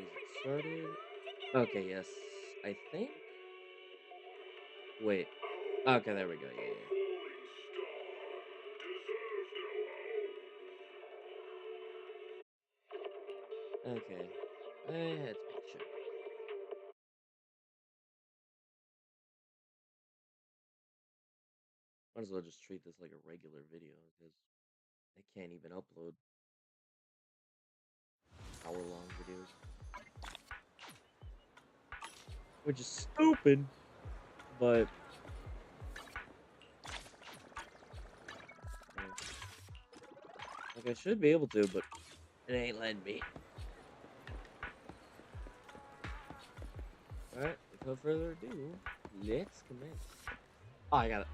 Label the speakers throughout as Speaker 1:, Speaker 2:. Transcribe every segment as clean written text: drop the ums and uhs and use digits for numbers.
Speaker 1: Is it started? Okay, yes. I think. Wait. Okay, there we go. Yeah, yeah. Okay. I had to make sure. Might as well just treat this like a regular video because I can't even upload hour-long videos, which is stupid. But like I should be able to, but it ain't letting me. All right. Without further ado, let's commence. Oh, I got it.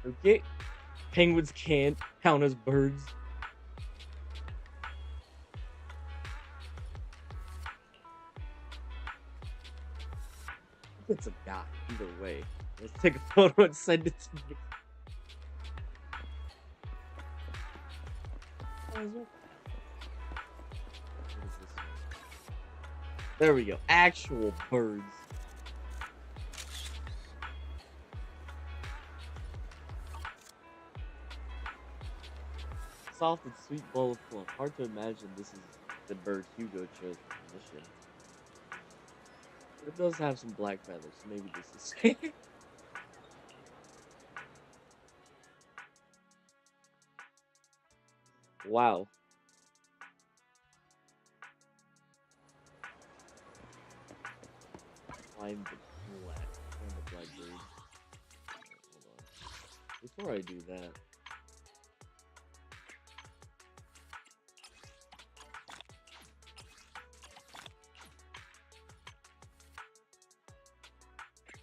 Speaker 1: Okay. Penguins can't count as birds. It's a guy. Either way. Let's take a photo and send it to me. What is this? There we go. Actual birds. Soft and sweet bowl of plum. Hard to imagine this is the bird Hugo chose for the mission. But it does have some black feathers, so maybe this is. Wow. Find the black bird. Hold on. Before I do that,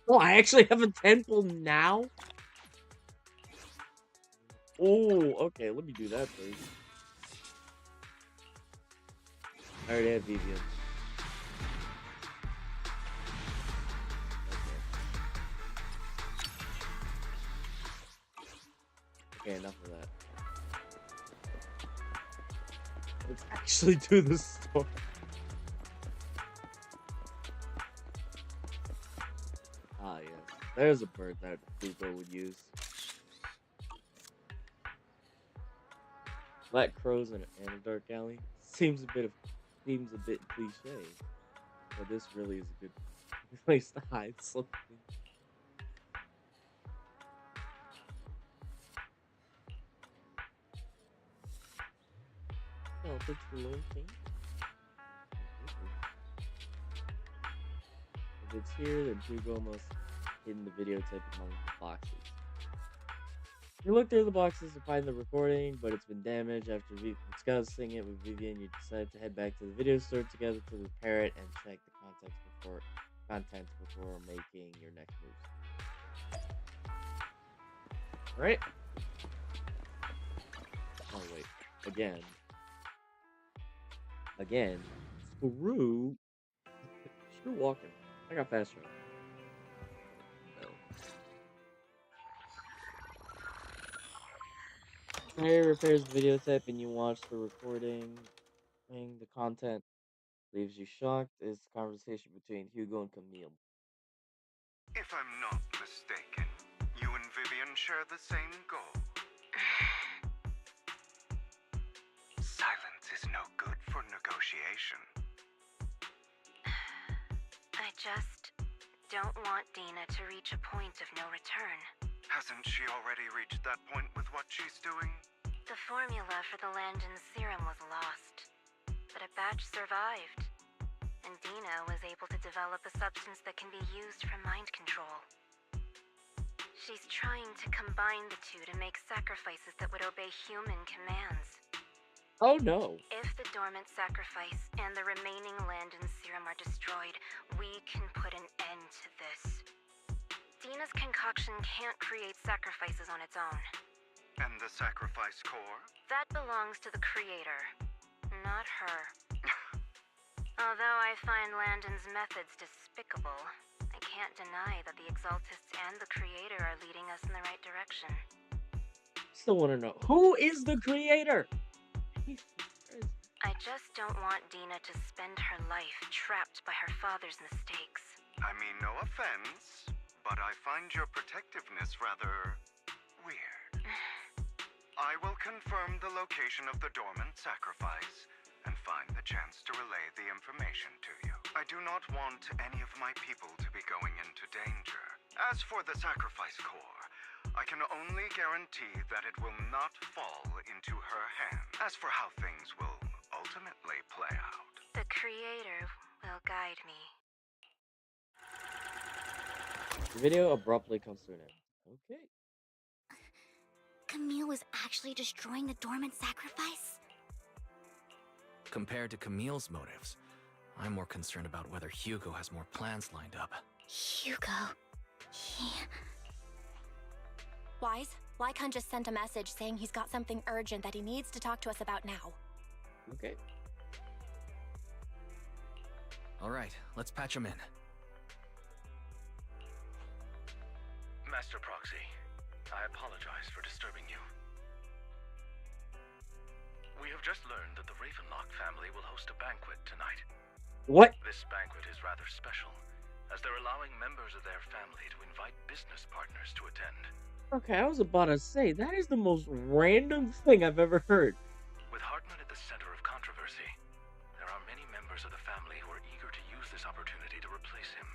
Speaker 1: oh, I actually have a temple now. Oh, okay. Let me do that first. I already have Vivian. Okay, enough of that. Let's actually do the story. Ah, yes. There's a bird that Hugo would use. Black crows in a dark alley seems a bit cliche, but this really is a good place to hide something. Oh, thanks for locating. If it's here, then Hugo must hidden the videotape among the boxes. You look through the boxes to find the recording, but it's been damaged. After discussing it with Vivian, you decide to head back to the video store together to repair it and check the contents before making your next moves. Alright. Oh wait. Again. Screw walking. I got fast travel. Harry repairs the videotape and you watch the recording. The content leaves you shocked is the conversation between Hugo and Camille.
Speaker 2: If I'm not mistaken, you and Vivian share the same goal. Silence is no good for negotiation.
Speaker 3: I just don't want Dina to reach a point of no return.
Speaker 2: Hasn't she already reached that point with what she's doing?
Speaker 3: The formula for the Landon serum was lost, but a batch survived, and Dina was able to develop a substance that can be used for mind control. She's trying to combine the two to make sacrifices that would obey human commands.
Speaker 1: Oh no.
Speaker 3: If the dormant sacrifice and the remaining Landon serum are destroyed, we can put an end to this. Dina's concoction can't create sacrifices on its own.
Speaker 2: And the sacrifice core?
Speaker 3: That belongs to the creator, not her. Although I find Landon's methods despicable, I can't deny that the Exaltists and the Creator are leading us in the right direction.
Speaker 1: Still want to know, who is the creator?
Speaker 3: I just don't want Dina to spend her life trapped by her father's mistakes.
Speaker 2: I mean, no offense, but I find your protectiveness rather weird. I will confirm the location of the dormant sacrifice and find the chance to relay the information to you. I do not want any of my people to be going into danger. As for the sacrifice core, I can only guarantee that it will not fall into her hands. As for how things will ultimately play out,
Speaker 3: The Creator will guide me.
Speaker 1: The video abruptly comes to an end. Okay.
Speaker 4: Camille was actually destroying the dormant sacrifice?
Speaker 5: Compared to Camille's motives, I'm more concerned about whether Hugo has more plans lined up.
Speaker 4: Hugo...
Speaker 6: Wise, Lycon just sent a message saying he's got something urgent that he needs to talk to us about now.
Speaker 1: Okay.
Speaker 5: Alright, let's patch him in.
Speaker 7: Master Proxy, I apologize for disturbing you. We have just learned that the Ravenlock family will host a banquet tonight.
Speaker 1: What?
Speaker 7: This banquet is rather special, as they're allowing members of their family to invite business partners to attend.
Speaker 1: Okay, I was about to say, that is the most random thing I've ever heard.
Speaker 7: With Hartman at the center of controversy, there are many members of the family who are eager to use this opportunity to replace him.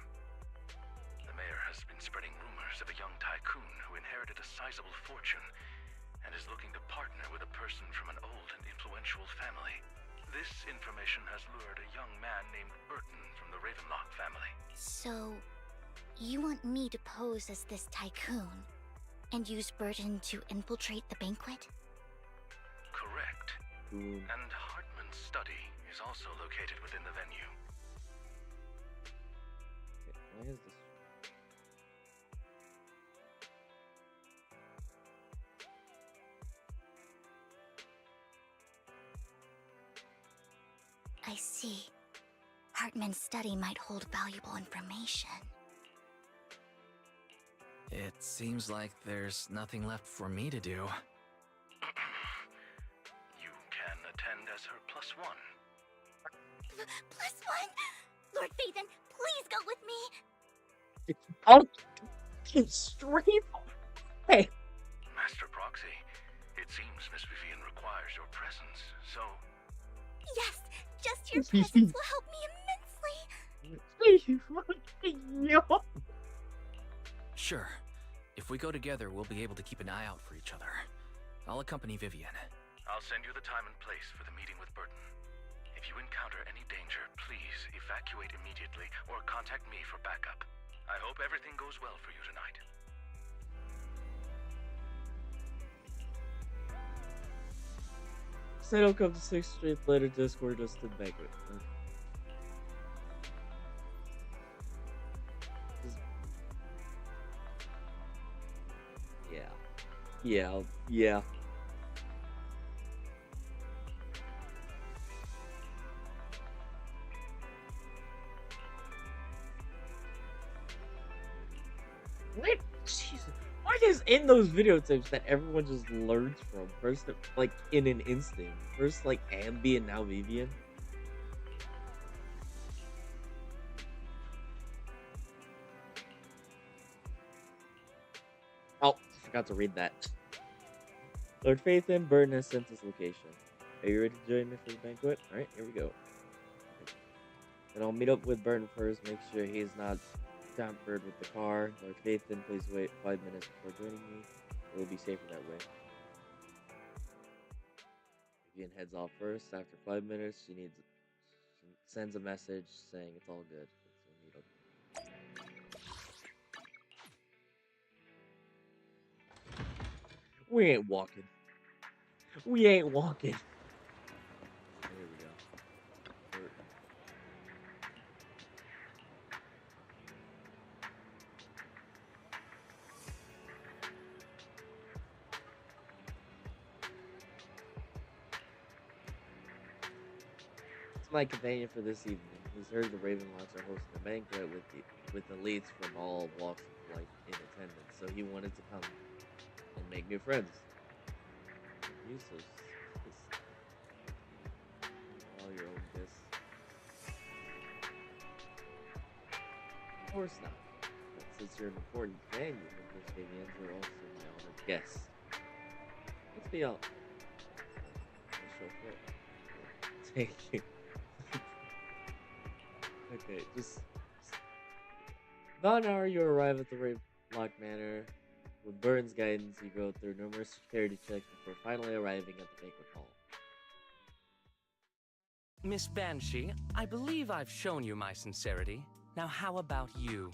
Speaker 7: The mayor has been spreading rumors of a young tycoon who inherited a sizable fortune and is looking to partner with a person from an old and influential family. This information has lured a young man named Burton from the Ravenlock family.
Speaker 4: So, you want me to pose as this tycoon and use Burton to infiltrate the banquet?
Speaker 7: Correct.
Speaker 1: Ooh.
Speaker 7: And Hartman's study is also located within the venue.
Speaker 1: Okay, why is this?
Speaker 4: I see. Hartman's study might hold valuable information.
Speaker 5: It seems like there's nothing left for me to do.
Speaker 7: You can attend as her +1.
Speaker 4: +1! Lord Phaethon, please go with me!
Speaker 1: Oh, straight. Hey.
Speaker 7: Master Proxy, it seems Miss Vivian requires your presence, so...
Speaker 4: Yes, just your presence will help me immensely!
Speaker 5: Sure. If we go together, we'll be able to keep an eye out for each other. I'll accompany Vivian.
Speaker 7: I'll send you the time and place for the meeting with Burton. If you encounter any danger, please evacuate immediately or contact me for backup. I hope everything goes well for you tonight.
Speaker 1: Said I'll come to 6th Street later, Discord just to banquet. Yeah. What? Jesus. What is in those videotapes that everyone just learns from? First, like, in an instant. First, like, Ambi and now Vivian. Oh, forgot to read that. Lord Phaethon, Burton has sent his location. Are you ready to join me for the banquet? Alright, here we go. Then I'll meet up with Burton first, make sure he's not tampered with the car. Lord Phaethon, please wait 5 minutes before joining me. It will be safer that way. Vivian heads off first. After 5 minutes, she sends a message saying it's all good. So meet up. We ain't walking. We ain't walking. Here we go. It's my companion for this evening. He's heard the Ravenlocks are hosting a banquet with elites from all walks of life in attendance, so he wanted to come and make new friends. You so all your own this. Of course not. But since you're an important venue members, Vivians are also my honored guests. Let's be all. Thank you. Okay, just about an hour you arrive at the Ravenlock Manor. With Burns' guidance, you go through numerous security checks before finally arriving at the banquet hall.
Speaker 5: Miss Banshee, I believe I've shown you my sincerity. Now how about you?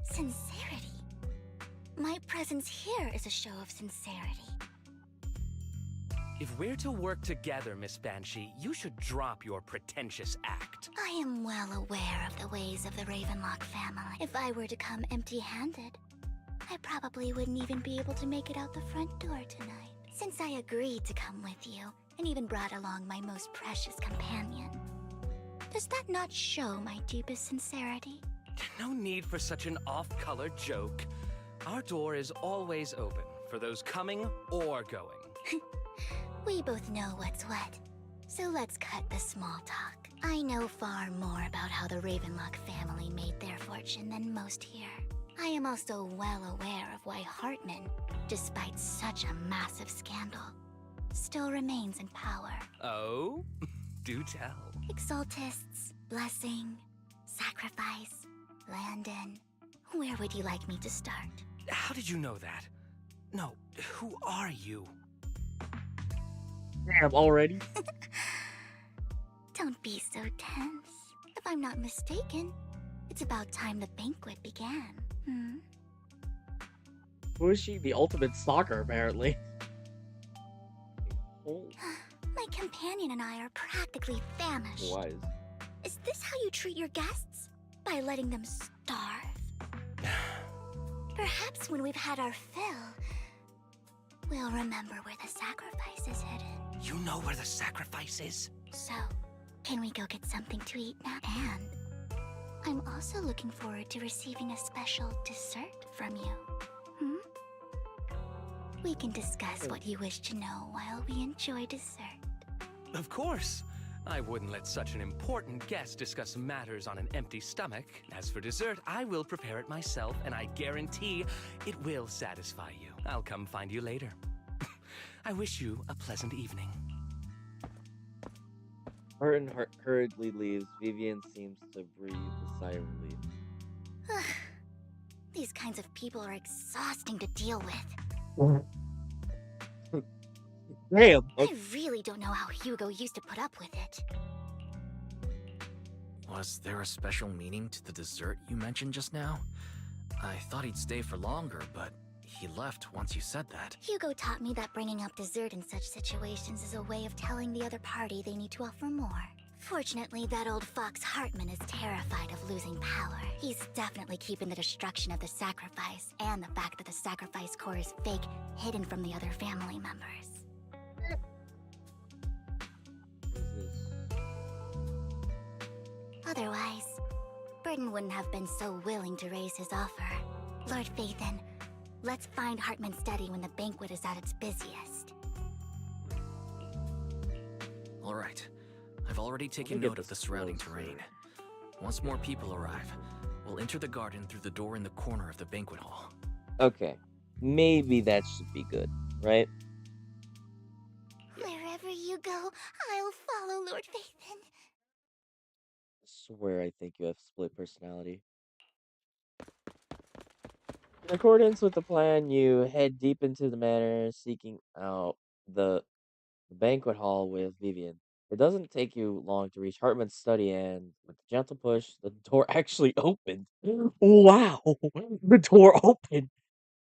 Speaker 4: Sincerity? My presence here is a show of sincerity.
Speaker 5: If we're to work together, Miss Banshee, you should drop your pretentious act.
Speaker 4: I am well aware of the ways of the Ravenlock family. If I were to come empty-handed, I probably wouldn't even be able to make it out the front door tonight. Since I agreed to come with you, and even brought along my most precious companion. Does that not show my deepest sincerity?
Speaker 5: No need for such an off-color joke. Our door is always open for those coming or going.
Speaker 4: We both know what's what, so let's cut the small talk. I know far more about how the Ravenlock family made their fortune than most here. I am also well aware of why Hartman, despite such a massive scandal, still remains in power.
Speaker 5: Oh? Do tell.
Speaker 4: Exaltists, blessing, sacrifice, Landon. Where would you like me to start?
Speaker 5: How did you know that? No, who are you?
Speaker 1: Damn, already?
Speaker 4: Don't be so tense. If I'm not mistaken, it's about time the banquet began.
Speaker 1: Who is she? The ultimate stalker, apparently. Oh.
Speaker 4: My companion and I are practically famished.
Speaker 1: Wise.
Speaker 4: Is this how you treat your guests? By letting them starve? Perhaps when we've had our fill, we'll remember where the sacrifice is hidden.
Speaker 5: You know where the sacrifice is?
Speaker 4: So, can we go get something to eat now? And I'm also looking forward to receiving a special dessert from you. We can discuss what you wish to know while we enjoy dessert.
Speaker 5: Of course. I wouldn't let such an important guest discuss matters on an empty stomach. As for dessert, I will prepare it myself, and I guarantee it will satisfy you. I'll come find you later. I wish you a pleasant evening.
Speaker 1: Martin hurriedly leaves. Vivian seems to breathe a sigh of relief.
Speaker 4: These kinds of people are exhausting to deal with.
Speaker 1: Damn!
Speaker 4: I really don't know how Hugo used to put up with it.
Speaker 5: Was there a special meaning to the dessert you mentioned just now? I thought he'd stay for longer, but he left once you said that.
Speaker 4: Hugo taught me that bringing up dessert in such situations is a way of telling the other party they need to offer more. Fortunately, that old fox Hartman is terrified of losing power. He's definitely keeping the destruction of the sacrifice and the fact that the sacrifice core is fake hidden from the other family members. Otherwise, Burton wouldn't have been so willing to raise his offer. Lord Phaethon, let's find Hartman's study when the banquet is at its busiest.
Speaker 5: All right. I've already taken note of the surrounding terrain. Once more people arrive, we'll enter the garden through the door in the corner of the banquet hall.
Speaker 1: Okay. Maybe that should be good, right?
Speaker 4: Wherever you go, I'll follow, Lord Phaethon.
Speaker 1: I swear I think you have split personality. In accordance with the plan, you head deep into the manor, seeking out the banquet hall with Vivian. It doesn't take you long to reach Hartman's study, and with a gentle push, the door actually opened. Wow! The door opened!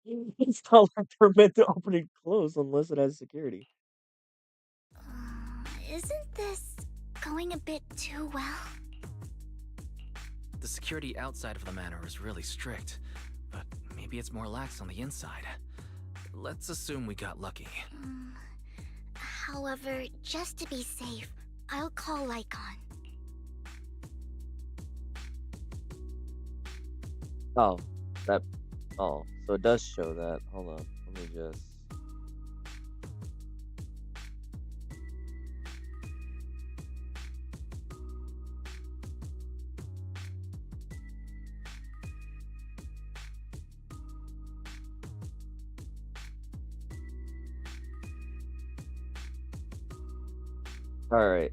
Speaker 1: It's not like they're meant to open and close unless it has security.
Speaker 4: Isn't this going a bit too well?
Speaker 5: The security outside of the manor is really strict, but maybe it's more lax on the inside. Let's assume we got lucky.
Speaker 4: However, just to be safe, I'll call Lycon.
Speaker 1: Oh, that. Oh, so it does show that. Hold on. Let me just. All right.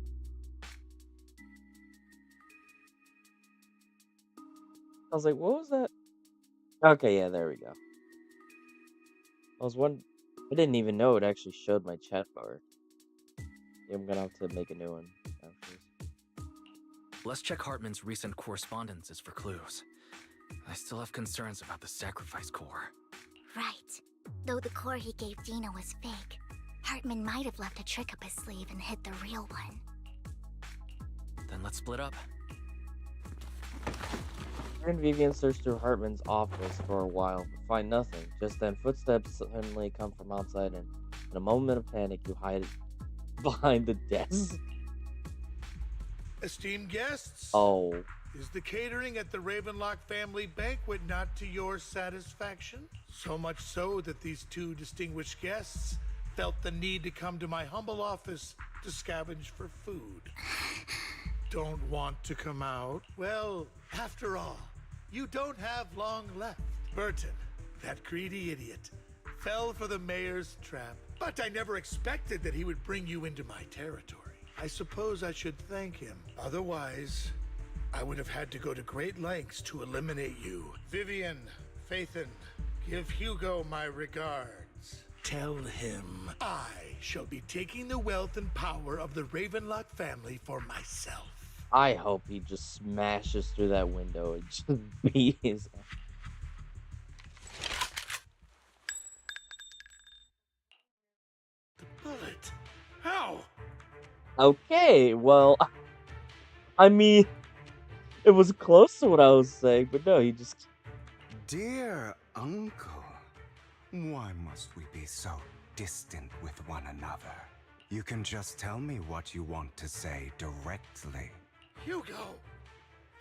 Speaker 1: I was like, what was that? Okay, yeah, there we go. I was one. I didn't even know it actually showed my chat bar. Yeah, I'm gonna have to make a new one after this.
Speaker 8: Let's check Hartman's recent correspondences for clues. I still have concerns about the sacrifice core.
Speaker 4: Right. Though the core he gave Dina was fake, Hartman might have left a trick up his sleeve and hid the real one.
Speaker 8: Then let's split up.
Speaker 1: Aaron and Vivian search through Hartman's office for a while, but find nothing. Just then, footsteps suddenly come from outside, and in a moment of panic, you hide behind the desk.
Speaker 9: Esteemed guests,
Speaker 1: Oh,
Speaker 9: is the catering at the Ravenlock family banquet not to your satisfaction? So much so that these two distinguished guests felt the need to come to my humble office to scavenge for food. Don't want to come out? Well, after all, you don't have long left. Burton, that greedy idiot, fell for the mayor's trap, but I never expected that he would bring you into my territory. I suppose I should thank him. Otherwise, I would have had to go to great lengths to eliminate you. Vivian, Phaethon, give Hugo my regards. Tell him I shall be taking the wealth and power of the Ravenlock family for myself.
Speaker 1: I hope he just smashes through that window and just beat his ass.
Speaker 9: The bullet? How?
Speaker 1: Okay, well, I mean, it was close to what I was saying, but no, he just.
Speaker 2: Dear uncle, why must we be so distant with one another? You can just tell me what you want to say directly.
Speaker 9: Hugo!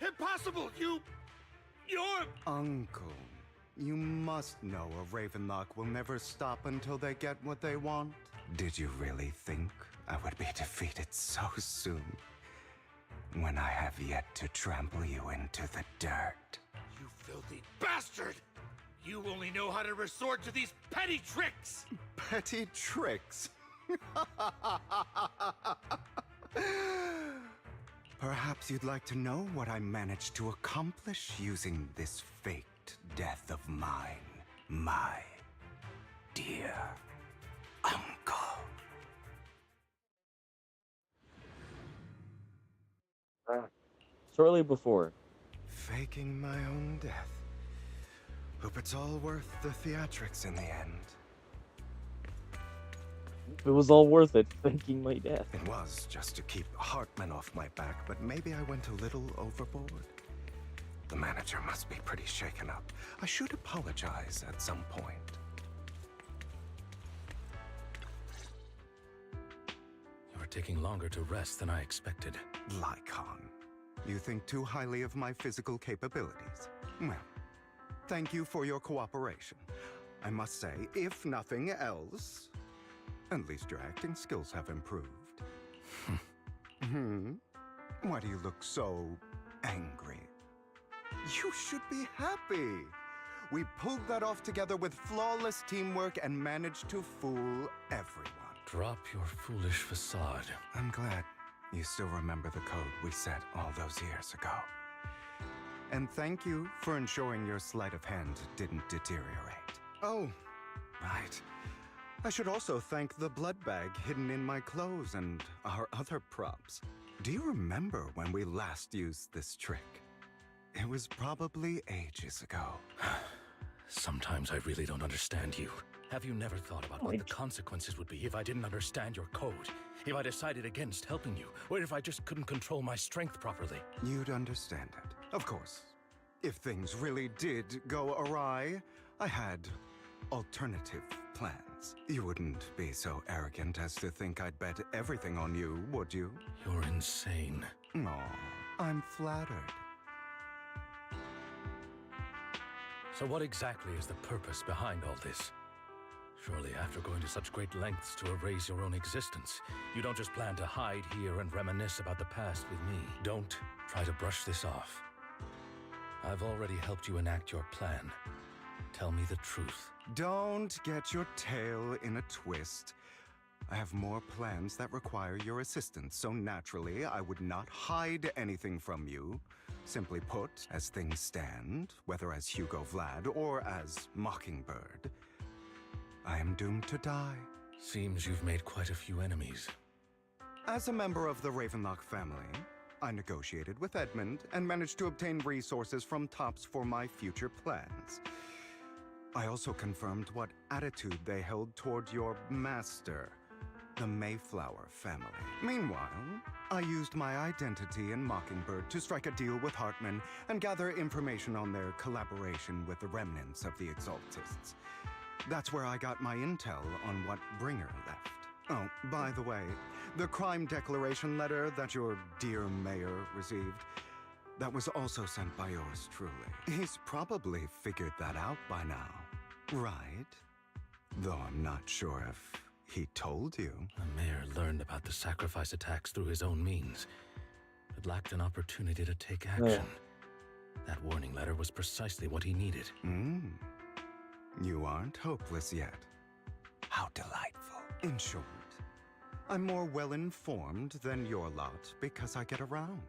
Speaker 9: Impossible! You're...
Speaker 2: Uncle, you must know a Ravenlock will never stop until they get what they want. Did you really think I would be defeated so soon? When I have yet to trample you into the dirt.
Speaker 9: You filthy bastard! You only know how to resort to these petty tricks!
Speaker 2: Petty tricks? Perhaps you'd like to know what I managed to accomplish using this faked death of mine, my dear uncle.
Speaker 1: Shortly before.
Speaker 2: Faking my own death. Hope it's all worth the theatrics in the end.
Speaker 1: It was all worth it, faking my death.
Speaker 2: It was just to keep Hartman off my back, but maybe I went a little overboard. The manager must be pretty shaken up. I should apologize at some point.
Speaker 5: You're taking longer to rest than I expected.
Speaker 2: Lycon, you think too highly of my physical capabilities. Well, thank you for your cooperation. I must say, if nothing else, at least your acting skills have improved. Why do you look so angry? You should be happy. We pulled that off together with flawless teamwork and managed to fool everyone.
Speaker 5: Drop your foolish facade.
Speaker 2: I'm glad you still remember the code we set all those years ago. And thank you for ensuring your sleight of hand didn't deteriorate. Oh, right. I should also thank the blood bag hidden in my clothes and our other props. Do you remember when we last used this trick? It was probably ages ago.
Speaker 5: Sometimes I really don't understand you. Have you never thought about what the consequences would be if I didn't understand your code? If I decided against helping you? Or if I just couldn't control my strength properly?
Speaker 2: You'd understand it. Of course. If things really did go awry, I had alternative plans. You wouldn't be so arrogant as to think I'd bet everything on you, would you?
Speaker 5: You're insane.
Speaker 2: Aw, I'm flattered.
Speaker 7: So what exactly is the purpose behind all this? Surely after going to such great lengths to erase your own existence, you don't just plan to hide here and reminisce about the past with me. Don't try to brush this off. I've already helped you enact your plan. Tell me the truth.
Speaker 2: Don't get your tail in a twist. I have more plans that require your assistance, so naturally I would not hide anything from you. Simply put, as things stand, whether as Hugo Vlad or as Mockingbird, I am doomed to die.
Speaker 7: Seems you've made quite a few enemies.
Speaker 2: As a member of the Ravenlock family, I negotiated with Edmund and managed to obtain resources from Tops for my future plans. I also confirmed what attitude they held toward your master, the Mayflower family. Meanwhile, I used my identity in Mockingbird to strike a deal with Hartman and gather information on their collaboration with the remnants of the Exaltists. That's where I got my intel on what Bringer left. Oh, by the way, the crime declaration letter that your dear mayor received, that was also sent by yours truly. He's probably figured that out by now, right? Though I'm not sure if he told you.
Speaker 7: The mayor learned about the sacrifice attacks through his own means, but lacked an opportunity to take action. That warning letter was precisely what he needed.
Speaker 2: You aren't hopeless yet. How delightful. In short, I'm more well-informed than your lot because I get around,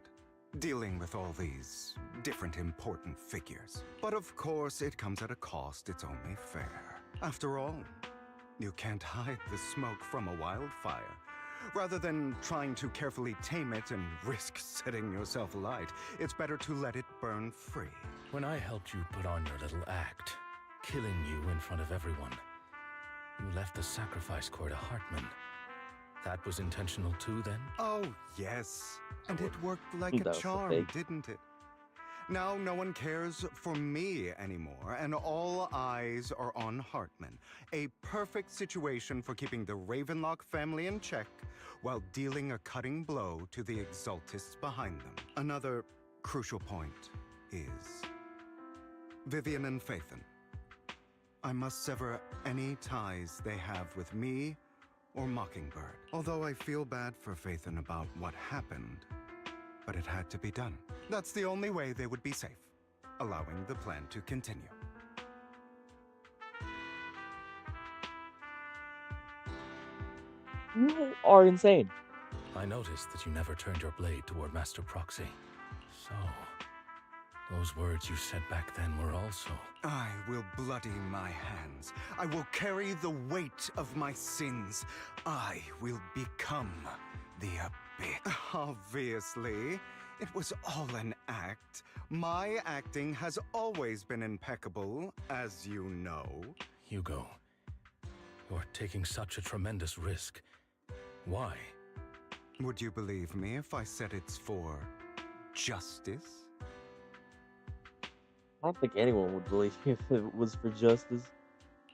Speaker 2: dealing with all these different important figures. But of course, it comes at a cost. It's only fair. After all, you can't hide the smoke from a wildfire. Rather than trying to carefully tame it and risk setting yourself alight, it's better to let it burn free.
Speaker 7: When I helped you put on your little act, killing you in front of everyone, you left the sacrifice core to Hartman. That was intentional too, then?
Speaker 2: Oh, yes. And it worked like a charm, didn't it? Now no one cares for me anymore, and all eyes are on Hartman. A perfect situation for keeping the Ravenlock family in check while dealing a cutting blow to the Exaltists behind them. Another crucial point is Vivian and Phaethon. I must sever any ties they have with me or Mockingbird. Although I feel bad for Phaethon about what happened, but it had to be done. That's the only way they would be safe, allowing the plan to continue.
Speaker 1: You are insane.
Speaker 7: I noticed that you never turned your blade toward Master Proxy. So, those words you said back then were also...
Speaker 2: I will bloody my hands. I will carry the weight of my sins. I will become the Abyss. Obviously, it was all an act. My acting has always been impeccable, as you know.
Speaker 7: Hugo, you're taking such a tremendous risk. Why?
Speaker 2: Would you believe me if I said it's for justice?
Speaker 1: I don't think anyone would believe you if it was for justice.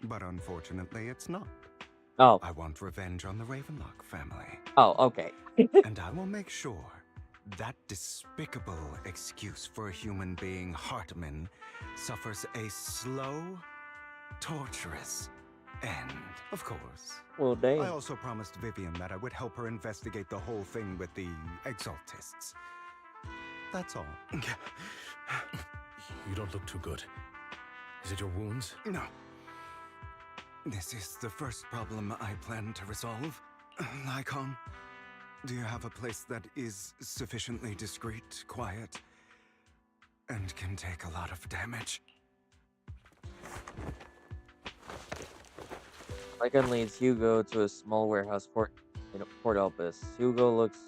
Speaker 2: But unfortunately, it's not.
Speaker 1: Oh.
Speaker 2: I want revenge on the Ravenlock family.
Speaker 1: Oh, okay.
Speaker 2: And I will make sure that despicable excuse for a human being, Hartman, suffers a slow, torturous end. Of course.
Speaker 1: Well, dang.
Speaker 2: I also promised Vivian that I would help her investigate the whole thing with the Exaltists. That's all.
Speaker 7: You don't look too good. Is it your wounds?
Speaker 2: No. This is the first problem I plan to resolve. Lycon, do you have a place that is sufficiently discreet, quiet, and can take a lot of damage?
Speaker 1: Lycon leads Hugo to a small warehouse in Port Elpis. Hugo looks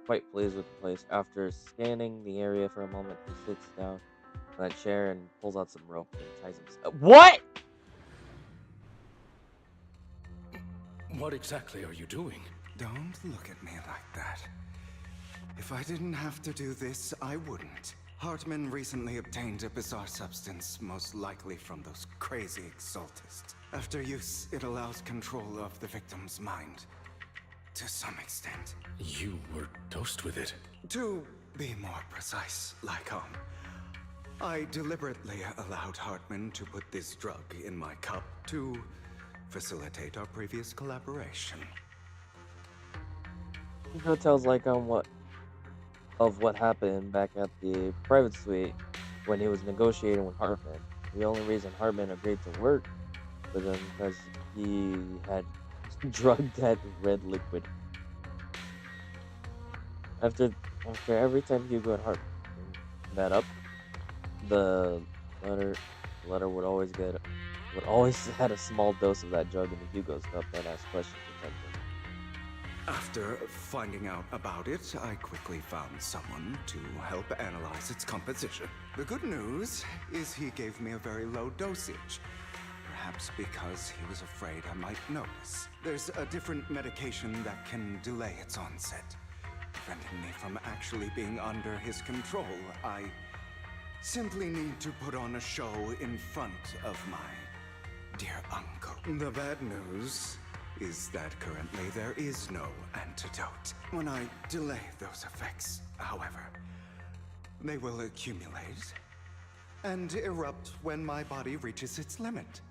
Speaker 1: quite pleased with the place. After scanning the area for a moment, he sits down on a chair and pulls out some rope and ties himself. What?
Speaker 7: What exactly are you doing?
Speaker 2: Don't look at me like that. If I didn't have to do this, I wouldn't. Hartman recently obtained a bizarre substance, most likely from those crazy Exaltists. After use, it allows control of the victim's mind. To some extent.
Speaker 7: You were dosed with it.
Speaker 2: To be more precise, Lycon, I deliberately allowed Hartman to put this drug in my cup to facilitate our previous collaboration.
Speaker 1: Hugo tells Lycon what happened back at the private suite when he was negotiating with Hartman. The only reason Hartman agreed to work with him because he had drugged that red liquid. After every time Hugo and Hartman met up, the letter would always had a small dose of that drug in Hugo's cup and ask questions to tempt him.
Speaker 2: After finding out about it, I quickly found someone to help analyze its composition. The good news is he gave me a very low dosage. Perhaps because he was afraid I might notice. There's a different medication that can delay its onset, preventing me from actually being under his control. I simply need to put on a show in front of my dear uncle. The bad news is that currently there is no antidote. When I delay those effects, however, they will accumulate and erupt when my body reaches its limit.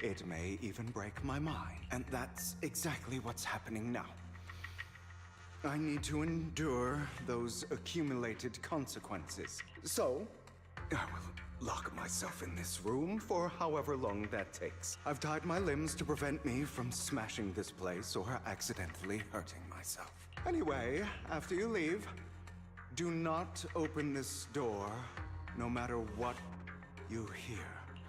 Speaker 2: It may even break my mind, and that's exactly what's happening now. I need to endure those accumulated consequences. So, I will lock myself in this room for however long that takes. I've tied my limbs to prevent me from smashing this place or accidentally hurting myself. Anyway, after you leave, do not open this door, no matter what you hear.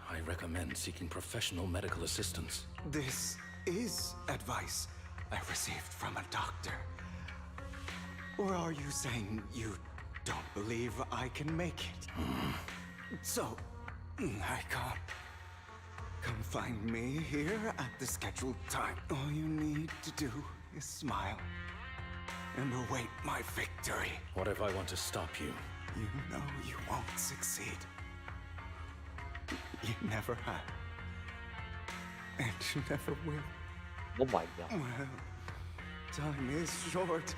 Speaker 7: I recommend seeking professional medical assistance.
Speaker 2: This is advice I received from a doctor. Or are you saying you don't believe I can make it? So, Icon, come find me here at the scheduled time. All you need to do is smile and await my victory.
Speaker 7: What if I want to stop you?
Speaker 2: You know you won't succeed. You never have. And you never will.
Speaker 1: Oh my god.
Speaker 2: Well, time is short.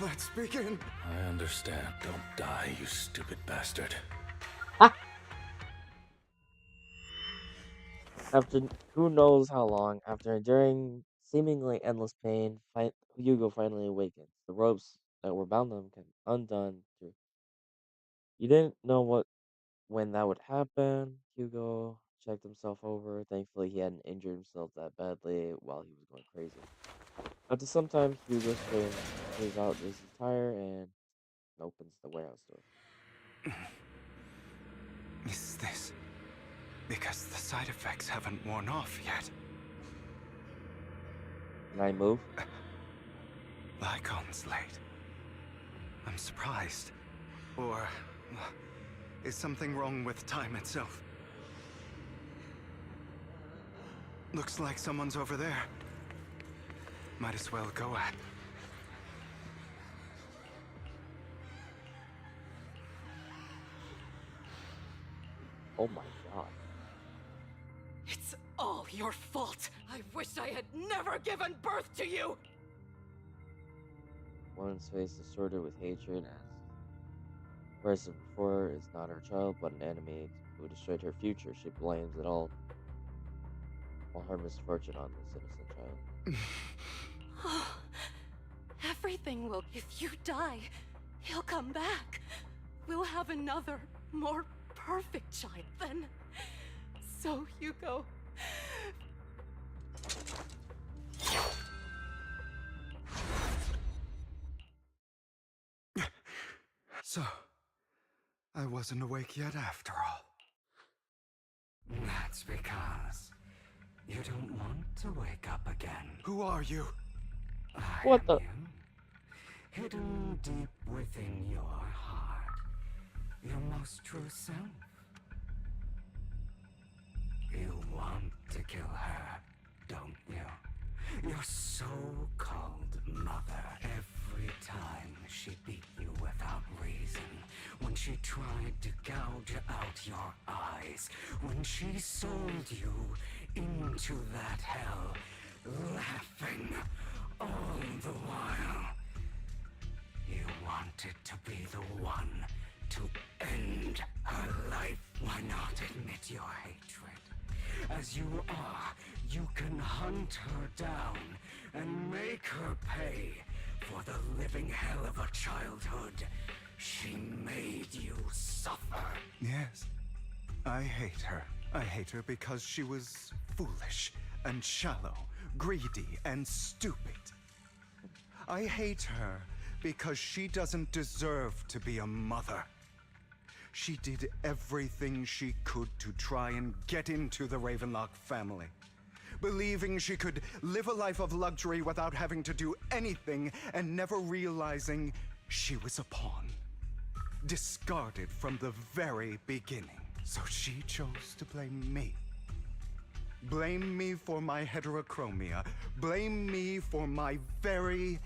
Speaker 2: Let's begin.
Speaker 7: I understand. Don't die, you stupid bastard.
Speaker 1: After who knows how long, after enduring seemingly endless pain, Hugo finally awakens. The ropes that were bound to him can undone. You didn't know when that would happen. Hugo checked himself over. Thankfully, he hadn't injured himself that badly while he was going crazy. After some time, Hugo straightens out his tire and opens the warehouse door.
Speaker 2: Is this because the side effects haven't worn off yet?
Speaker 1: Can I move?
Speaker 2: Lycon's late. I'm surprised. Or is something wrong with time itself? Looks like someone's over there. Might as well go at.
Speaker 1: Oh my god.
Speaker 10: It's all your fault. I wish I had never given birth to you.
Speaker 1: Woman's face distorted with hatred as person before is not her child, but an enemy who destroyed her future. She blames it all her misfortune on this innocent child.
Speaker 10: Everything will. If you die, he'll come back. We'll have another, more perfect child then. So, Hugo.
Speaker 2: So, I wasn't awake yet after all.
Speaker 11: That's because you don't want to wake up again.
Speaker 2: Who are you?
Speaker 1: What the?
Speaker 11: You, hidden deep within your heart, your most true self. You want to kill her, don't you? Your so-called mother. Every time she beat you without reason, when she tried to gouge out your eyes, when she sold you into that hell, laughing all the while. You wanted to be the one to end her life. Why not admit your hatred? As you are, you can hunt her down and make her pay for the living hell of a childhood she made you suffer.
Speaker 12: Yes, I hate her. I hate her because she was foolish and shallow, greedy and stupid. I hate her because she doesn't deserve to be a mother. She did everything she could to try and get into the Ravenlock family, believing she could live a life of luxury without having to do anything and never realizing she was a pawn, discarded from the very beginning. So she chose to blame me. Blame me for my heterochromia. Blame me for my very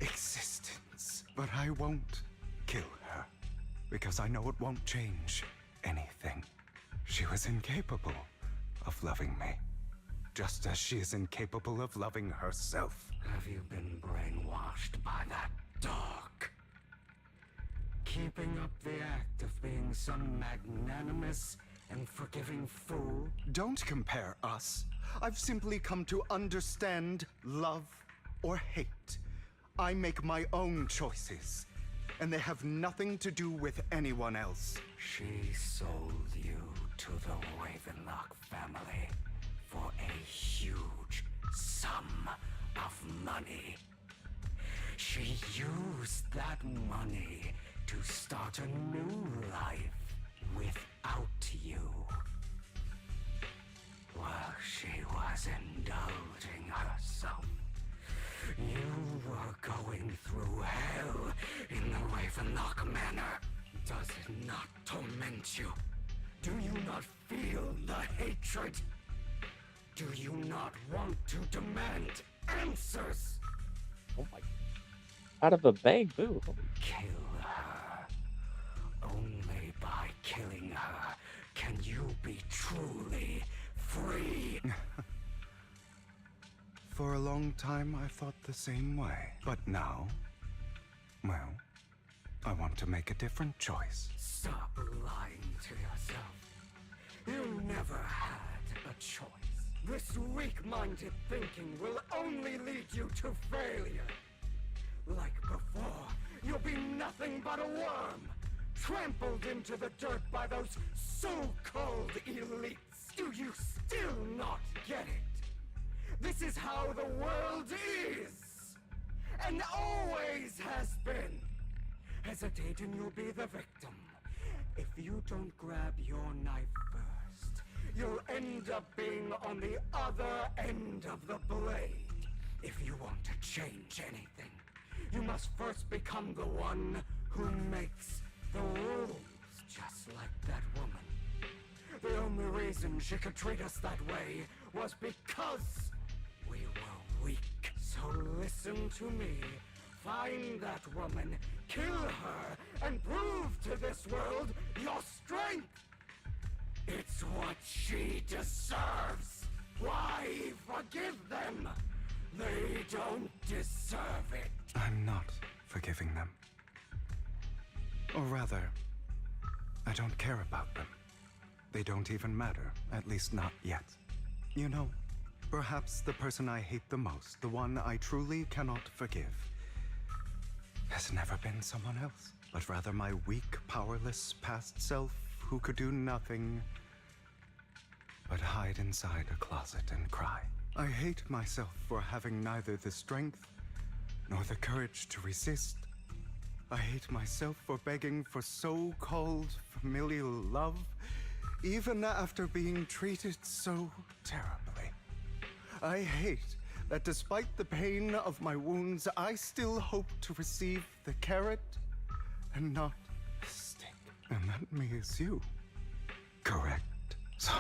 Speaker 12: existence. But I won't kill her, because I know it won't change anything. She was incapable of loving me, just as she is incapable of loving herself.
Speaker 11: Have you been brainwashed by that dog? Keeping up the act of being some magnanimous and forgiving fool?
Speaker 12: Don't compare us. I've simply come to understand love or hate. I make my own choices, and they have nothing to do with anyone else.
Speaker 11: She sold you to the Ravenlock family for a huge sum of money. She used that money to start a new life without you. While she was indulging herself, you were going through hell in the Ravenlock Manor. Does it not torment you? Do you not feel the hatred? Do you not want to demand answers?
Speaker 1: Oh my. Out of a bamboo.
Speaker 11: Kill her. Only by killing her can you be truly free.
Speaker 12: For a long time, I thought the same way. But now, well, I want to make a different choice.
Speaker 11: Stop lying to yourself. You never had a choice. This weak-minded thinking will only lead you to failure. Like before, you'll be nothing but a worm, trampled into the dirt by those so-called elites. Do you still not get it? This is how the world is, and always has been. Hesitate and you'll be the victim. If you don't grab your knife first, you'll end up being on the other end of the blade. If you want to change anything, you must first become the one who makes the rules, just like that woman. The only reason she could treat us that way was because we were weak. So listen to me. Find that woman, kill her, and prove to this world your strength. It's what she deserves. Why forgive them? They don't deserve it.
Speaker 12: I'm not forgiving them. Or rather, I don't care about them. They don't even matter, at least not yet. You know, perhaps the person I hate the most, the one I truly cannot forgive, has never been someone else, but rather my weak, powerless past self who could do nothing but hide inside a closet and cry. I hate myself for having neither the strength nor the courage to resist. I hate myself for begging for so-called familial love, even after being treated so terribly. I hate that despite the pain of my wounds, I still hope to receive the carrot and not the stick. And that me is you. Correct. So,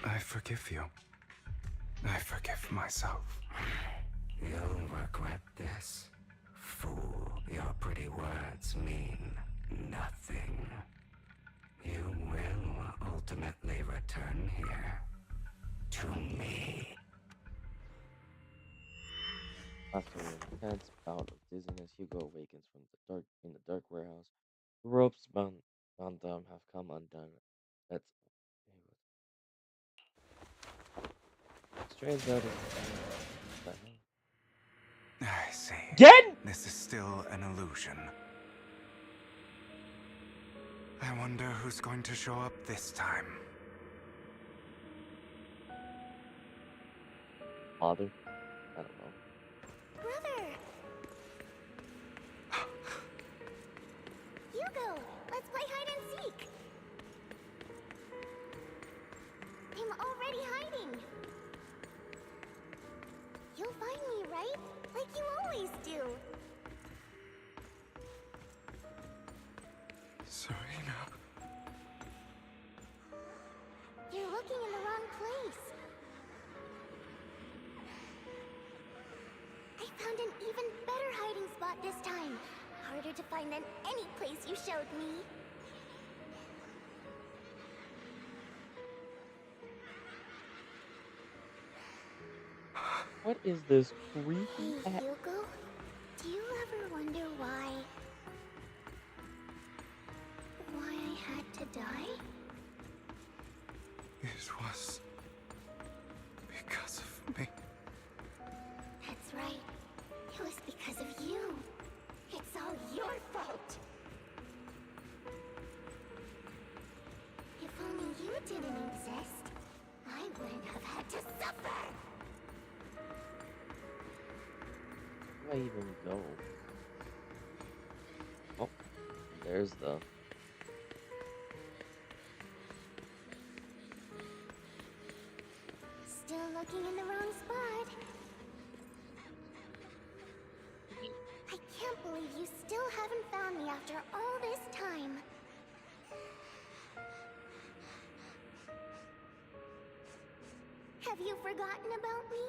Speaker 12: I forgive you. I forgive myself.
Speaker 11: You'll regret this. Fool, your pretty words mean nothing. You will ultimately return here to me.
Speaker 1: After an intense bout of dizziness, Hugo awakens from the dark warehouse The ropes bound them have come undone. That's strange that is
Speaker 12: I see.
Speaker 1: again.
Speaker 12: This is still an illusion. I wonder who's going to show up this time.
Speaker 1: Father? I don't know.
Speaker 4: Brother! Hugo, let's play hide and seek! I'm already hiding! You'll find me, right? Like you always do!
Speaker 12: Serena.
Speaker 4: You're looking in the wrong place. I found an even better hiding spot this time. Harder to find than any place you showed me.
Speaker 1: What is this creepy
Speaker 4: Hey, Hugo, do you ever wonder why I had to die?
Speaker 12: It was because of me.
Speaker 4: That's right. It was because of you. It's all your fault. If only you didn't exist, I wouldn't have had to suffer.
Speaker 1: Where do I even go? Oh, there's the.
Speaker 4: Still looking in the wrong spot. I can't believe you still haven't found me after all this time. Have you forgotten about me?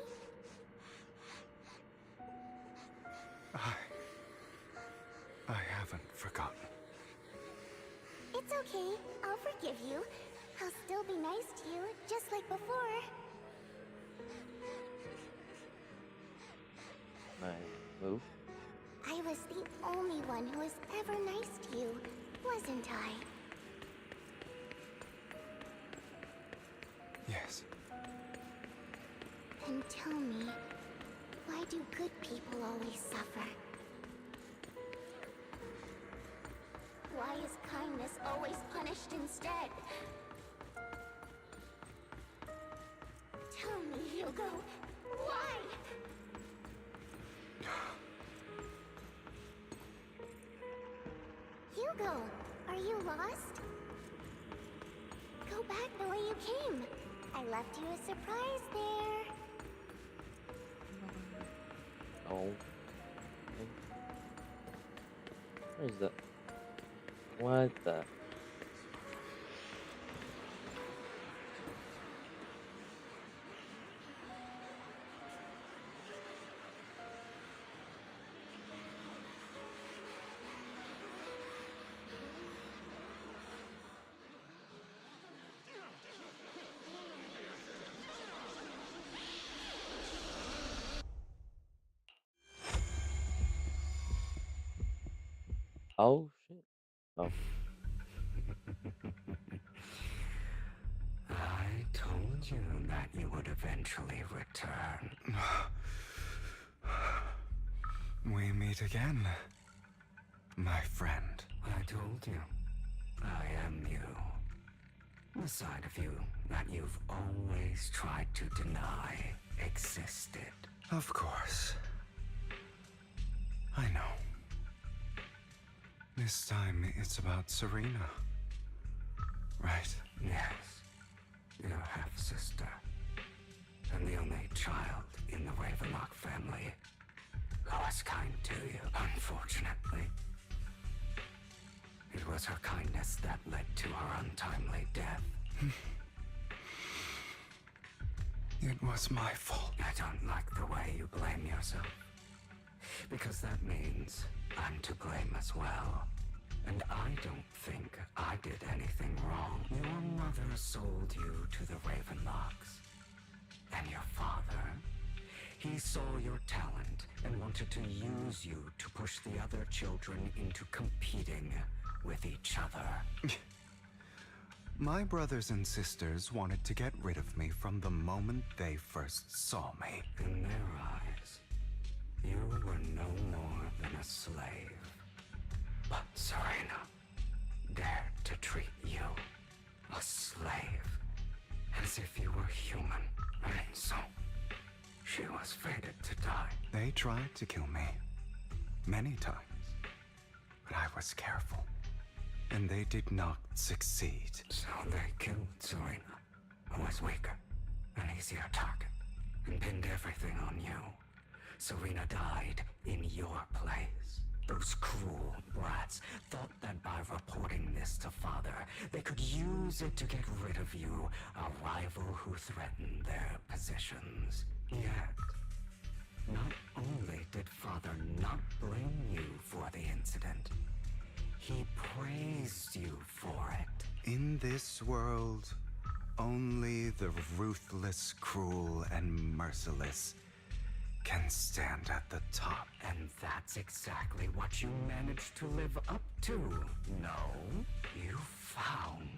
Speaker 12: I haven't forgotten.
Speaker 4: It's okay. I'll forgive you. I'll still be nice to you, just like before.
Speaker 1: My move?
Speaker 4: I was the only one who was ever nice to you, wasn't I?
Speaker 12: Yes.
Speaker 4: Then tell me, why do good people always suffer? Why is kindness always punished instead? Tell me, Hugo, why? Hugo, are you lost? Go back the way you came. I left you a surprise there.
Speaker 1: Oh. Where's that? What the? Oh shit. Oh.
Speaker 11: I told you that you would eventually return.
Speaker 12: We meet again, my friend.
Speaker 11: I told you, I am you. The side of you that you've always tried to deny existed.
Speaker 12: Of course. I know. This time it's about Serena. Right?
Speaker 11: Yes. Your half-sister. And the only child in the Ravenlock family who was kind to you, unfortunately. It was her kindness that led to her untimely death.
Speaker 12: It was my fault.
Speaker 11: I don't like the way you blame yourself. Because that means I'm to blame as well. And I don't think I did anything wrong. Your mother sold you to the Ravenlocks. And your father, he saw your talent and wanted to use you to push the other children into competing with each other.
Speaker 12: My brothers and sisters wanted to get rid of me from the moment they first saw me.
Speaker 11: In their eyes, you were no more than a slave. But Serena dared to treat you, a slave, as if you were human, and so she was fated to die.
Speaker 12: They tried to kill me many times, but I was careful, and they did not succeed.
Speaker 11: So they killed Serena, who was weaker, an easier target, and pinned everything on you. Serena died in your place. Those cruel brats thought that by reporting this to Father, they could use it to get rid of you, a rival who threatened their positions. Yet, not only did Father not blame you for the incident, he praised you for it.
Speaker 12: In this world, only the ruthless, cruel, and merciless can stand at the top.
Speaker 11: And that's exactly what you managed to live up to. No, you found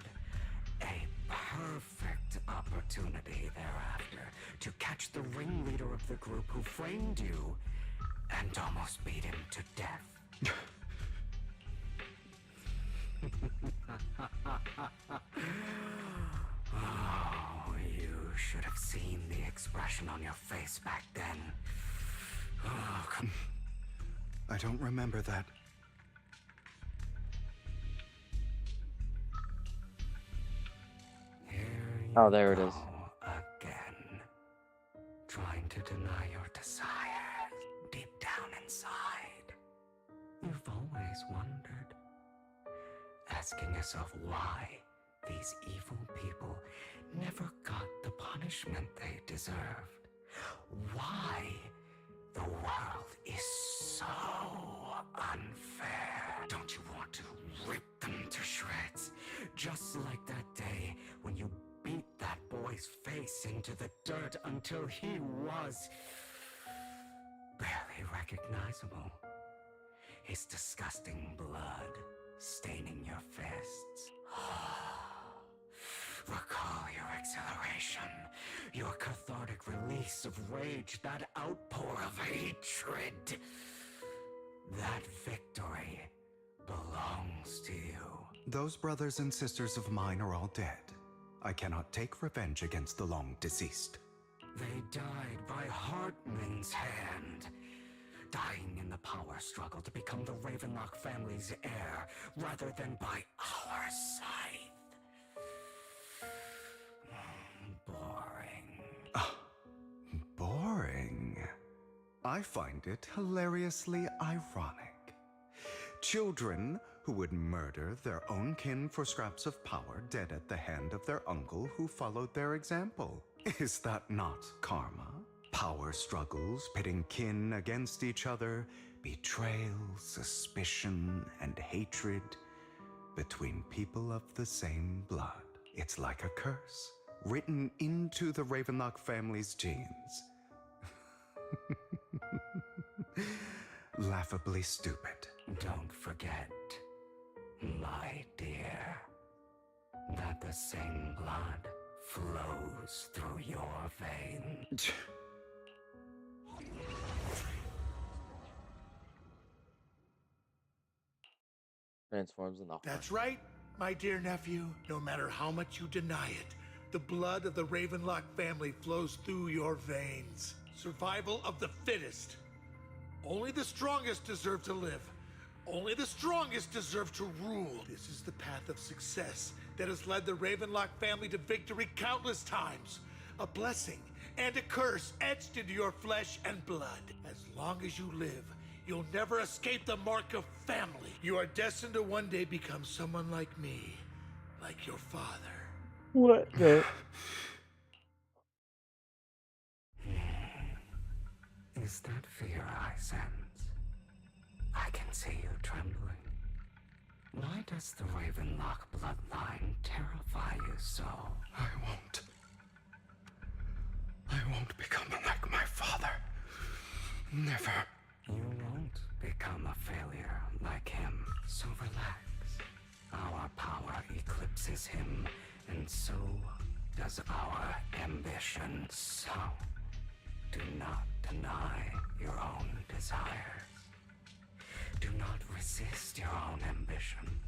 Speaker 11: a perfect opportunity thereafter to catch the ringleader of the group who framed you and almost beat him to death. Oh, you should have seen the expression on your face back then. Oh, come.
Speaker 12: I don't remember that.
Speaker 1: Oh, there it is.
Speaker 11: Again, trying to deny your desires deep down inside. You've always wondered, asking yourself why these evil people never got the punishment they deserved. Why the world is so unfair. Don't you want to rip them to shreds? Just like that day when you beat that boy's face into the dirt until he was barely recognizable. His disgusting blood staining your fists. Recall your exhilaration, your cathartic release of rage, that outpour of hatred. That victory belongs to you.
Speaker 12: Those brothers and sisters of mine are all dead. I cannot take revenge against the long deceased.
Speaker 11: They died by Hartman's hand, dying in the power struggle to become the Ravenlock family's heir, rather than by our scythe. Boring.
Speaker 12: Boring? I find it hilariously ironic. Children who would murder their own kin for scraps of power, dead at the hand of their uncle who followed their example. Is that not karma? Power struggles, pitting kin against each other, betrayal, suspicion, and hatred between people of the same blood. It's like a curse, written into the Ravenlock family's genes. Laughably stupid.
Speaker 11: Don't forget, my dear, that the same blood flows through your veins.
Speaker 1: Transforms in the heart.
Speaker 9: That's right, my dear nephew. No matter how much you deny it, the blood of the Ravenlock family flows through your veins. Survival of the fittest. Only the strongest deserve to live. Only the strongest deserve to rule. This is the path of success that has led the Ravenlock family to victory countless times. A blessing and a curse etched into your flesh and blood. As long as you live, you'll never escape the mark of family. You are destined to one day become someone like me, like your father.
Speaker 1: What the?
Speaker 11: Is that fear I sense? I can see you trembling. Why does the Ravenlock bloodline terrify you so?
Speaker 12: I won't become like my father. Never.
Speaker 11: You won't become a failure like him, so relax. eclipses him, and so does our ambition. So, do not deny your own desires. Do not resist your own ambition.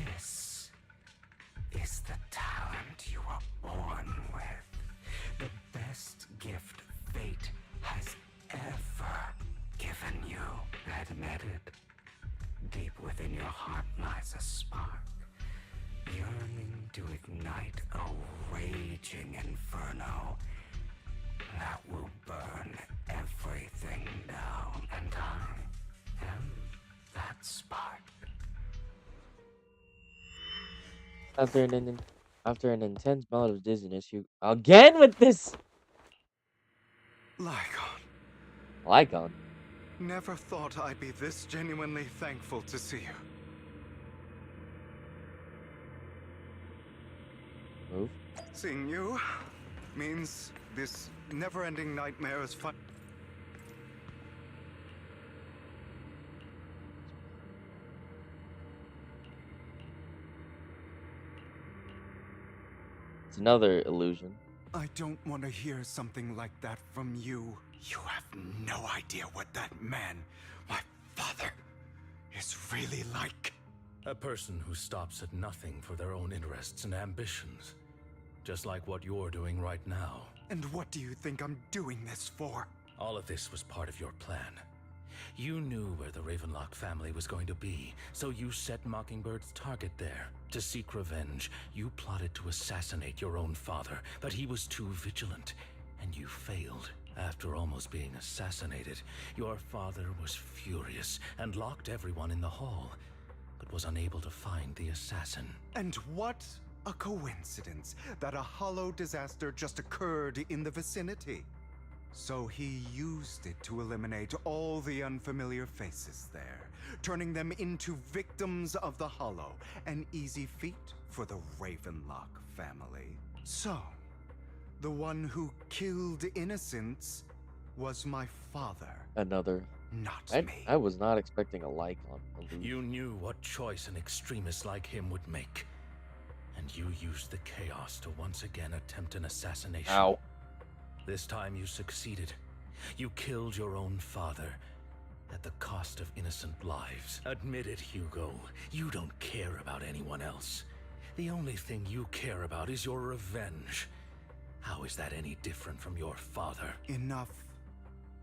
Speaker 11: This is the talent you were born with. The best gift fate has ever given you. Admit it. Deep within your heart lies a spark, yearning to ignite a raging inferno that will burn everything down. And I am that spark.
Speaker 1: After an intense bout of dizziness, you again with this Lycon.
Speaker 12: Never thought I'd be this genuinely thankful to see you.
Speaker 1: Move.
Speaker 12: Seeing you means this never-ending nightmare is fun.
Speaker 1: It's another illusion.
Speaker 12: I don't want to hear something like that from you. You have no idea what that man, my father, is really like.
Speaker 7: A person who stops at nothing for their own interests and ambitions. Just like what you're doing right now.
Speaker 12: And what do you think I'm doing this for?
Speaker 7: All of this was part of your plan. You knew where the Ravenlock family was going to be, so you set Mockingbird's target there. To seek revenge, you plotted to assassinate your own father, but he was too vigilant, and you failed. After almost being assassinated, your father was furious and locked everyone in the hall, but was unable to find the assassin.
Speaker 12: And what a coincidence that a hollow disaster just occurred in the vicinity. So he used it to eliminate all the unfamiliar faces there, turning them into victims of the hollow. An easy feat for the Ravenlock family. So, the one who killed innocents was my father.
Speaker 1: Another.
Speaker 12: Not me.
Speaker 1: I was not expecting a Lycon.
Speaker 7: You knew what choice an extremist like him would make. And you used the chaos to once again attempt an assassination.
Speaker 1: Ow.
Speaker 7: This time you succeeded. You killed your own father at the cost of innocent lives. Admit it, Hugo. You don't care about anyone else. The only thing you care about is your revenge. How is that any different from your father?
Speaker 12: Enough.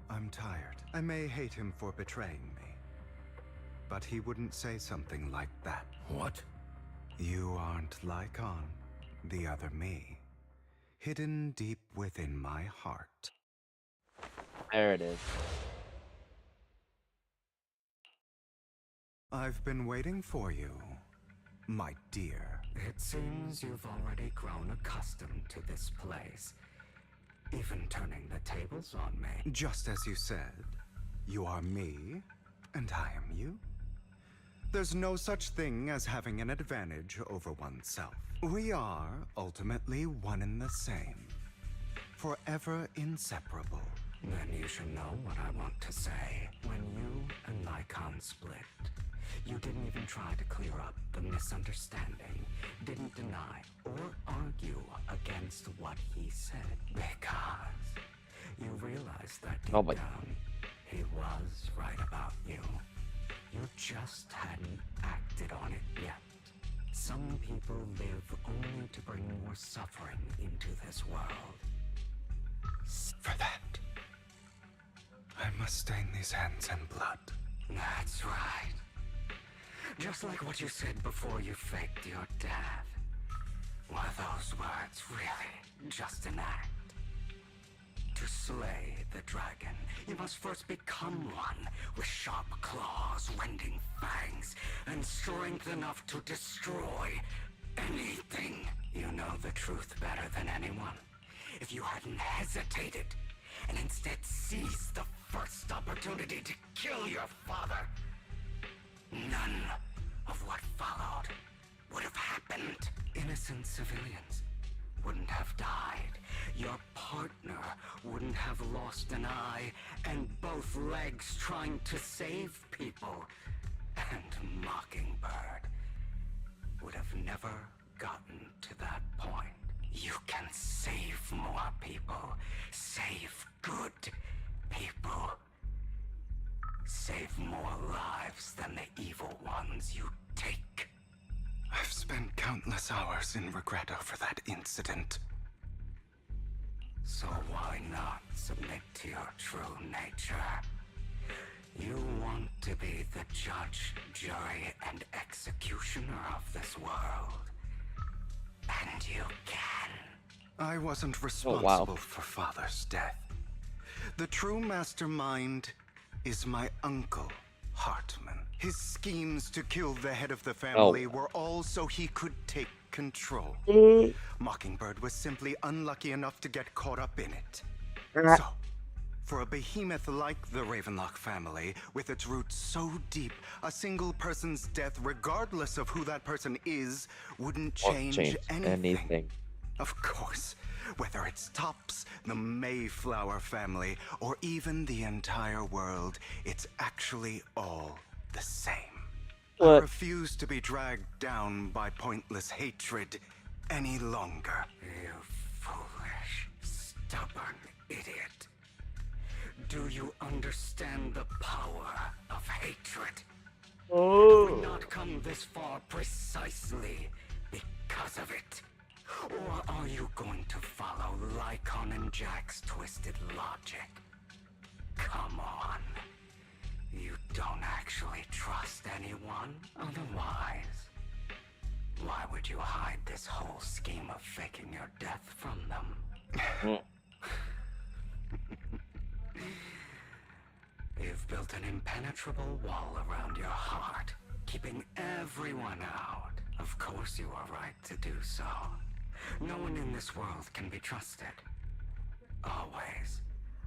Speaker 12: I'm tired. I may hate him for betraying me, but he wouldn't say something like that.
Speaker 7: What?
Speaker 12: You aren't Lycon, the other me. Hidden deep within my heart.
Speaker 1: There it is.
Speaker 12: I've been waiting for you, my dear.
Speaker 11: It seems you've already grown accustomed to this place, even turning the tables on me.
Speaker 12: Just as you said, you are me, and I am you. There's no such thing as having an advantage over oneself. We are ultimately one and the same, forever inseparable.
Speaker 11: Then you should know what I want to say. When you and Lycon split, you didn't even try to clear up the misunderstanding, didn't deny or argue against what he said, because you realized that deep down, he was right about you. You just hadn't acted on it yet. Some people live only to bring more suffering into this world.
Speaker 12: For that, I must stain these hands in blood.
Speaker 11: That's right. Just like what you said before you faked your death. Were those words really just an act? To slay the dragon, you must first become one, with sharp claws, rending fangs, and strength enough to destroy anything. You know the truth better than anyone. If you hadn't hesitated, and instead seized the first opportunity to kill your father, none of what followed would have happened. Innocent civilians wouldn't have died. Your partner wouldn't have lost an eye and both legs trying to save people. And Mockingbird, would have never gotten to that point. You can save more people. Save good people. Save more lives than the evil ones you take.
Speaker 12: I've spent countless hours in regret over that incident.
Speaker 11: So why not submit to your true nature? You want to be the judge, jury, and executioner of this world. And you can.
Speaker 12: I wasn't responsible for Father's death. The true mastermind is my uncle, Hartman. His schemes to kill the head of the family were all so he could take control. Mockingbird was simply unlucky enough to get caught up in it. So, for a behemoth like the Ravenlock family, with its roots so deep, a single person's death, regardless of who that person is, wouldn't change anything. Of course, whether it's Tops, the Mayflower family, or even the entire world, it's actually all the same. I refuse to be dragged down by pointless hatred any longer.
Speaker 11: You foolish, stubborn idiot. Do you understand the power of hatred? Have we not come this far precisely because of it? Or are you going to follow Lycon and Jack's twisted logic? Come on. You don't actually trust anyone? Otherwise, why would you hide this whole scheme of faking your death from them? You've built an impenetrable wall around your heart, keeping everyone out. Of course you are right to do so. No one in this world can be trusted. Always.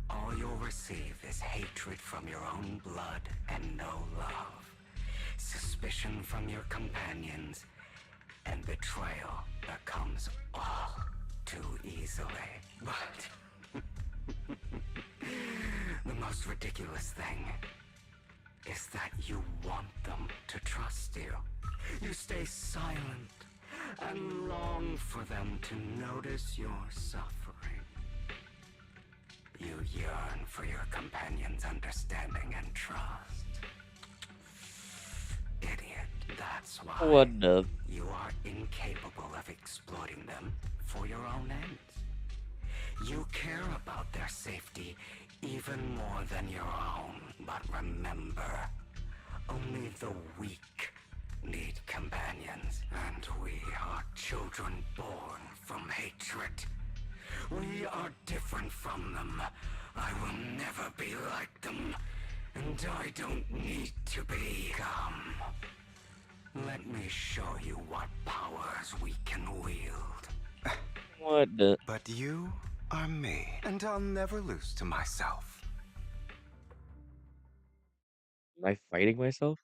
Speaker 11: All you'll receive is hatred from your own blood and no love. Suspicion from your companions, and betrayal that comes all too easily. But the most ridiculous thing is that you want them to trust you. You stay silent and long for them to notice your suffering. You yearn for your companion's understanding and trust. Idiot, that's why you are incapable of exploiting them for your own ends. You care about their safety even more than your own. But remember, only the weak need companions, and we are children born from hatred. We are different from them. I will never be like them, and I don't need to become. Let me show you what powers we can wield.
Speaker 12: But you are me, and I'll never lose to myself.
Speaker 1: Am I fighting myself?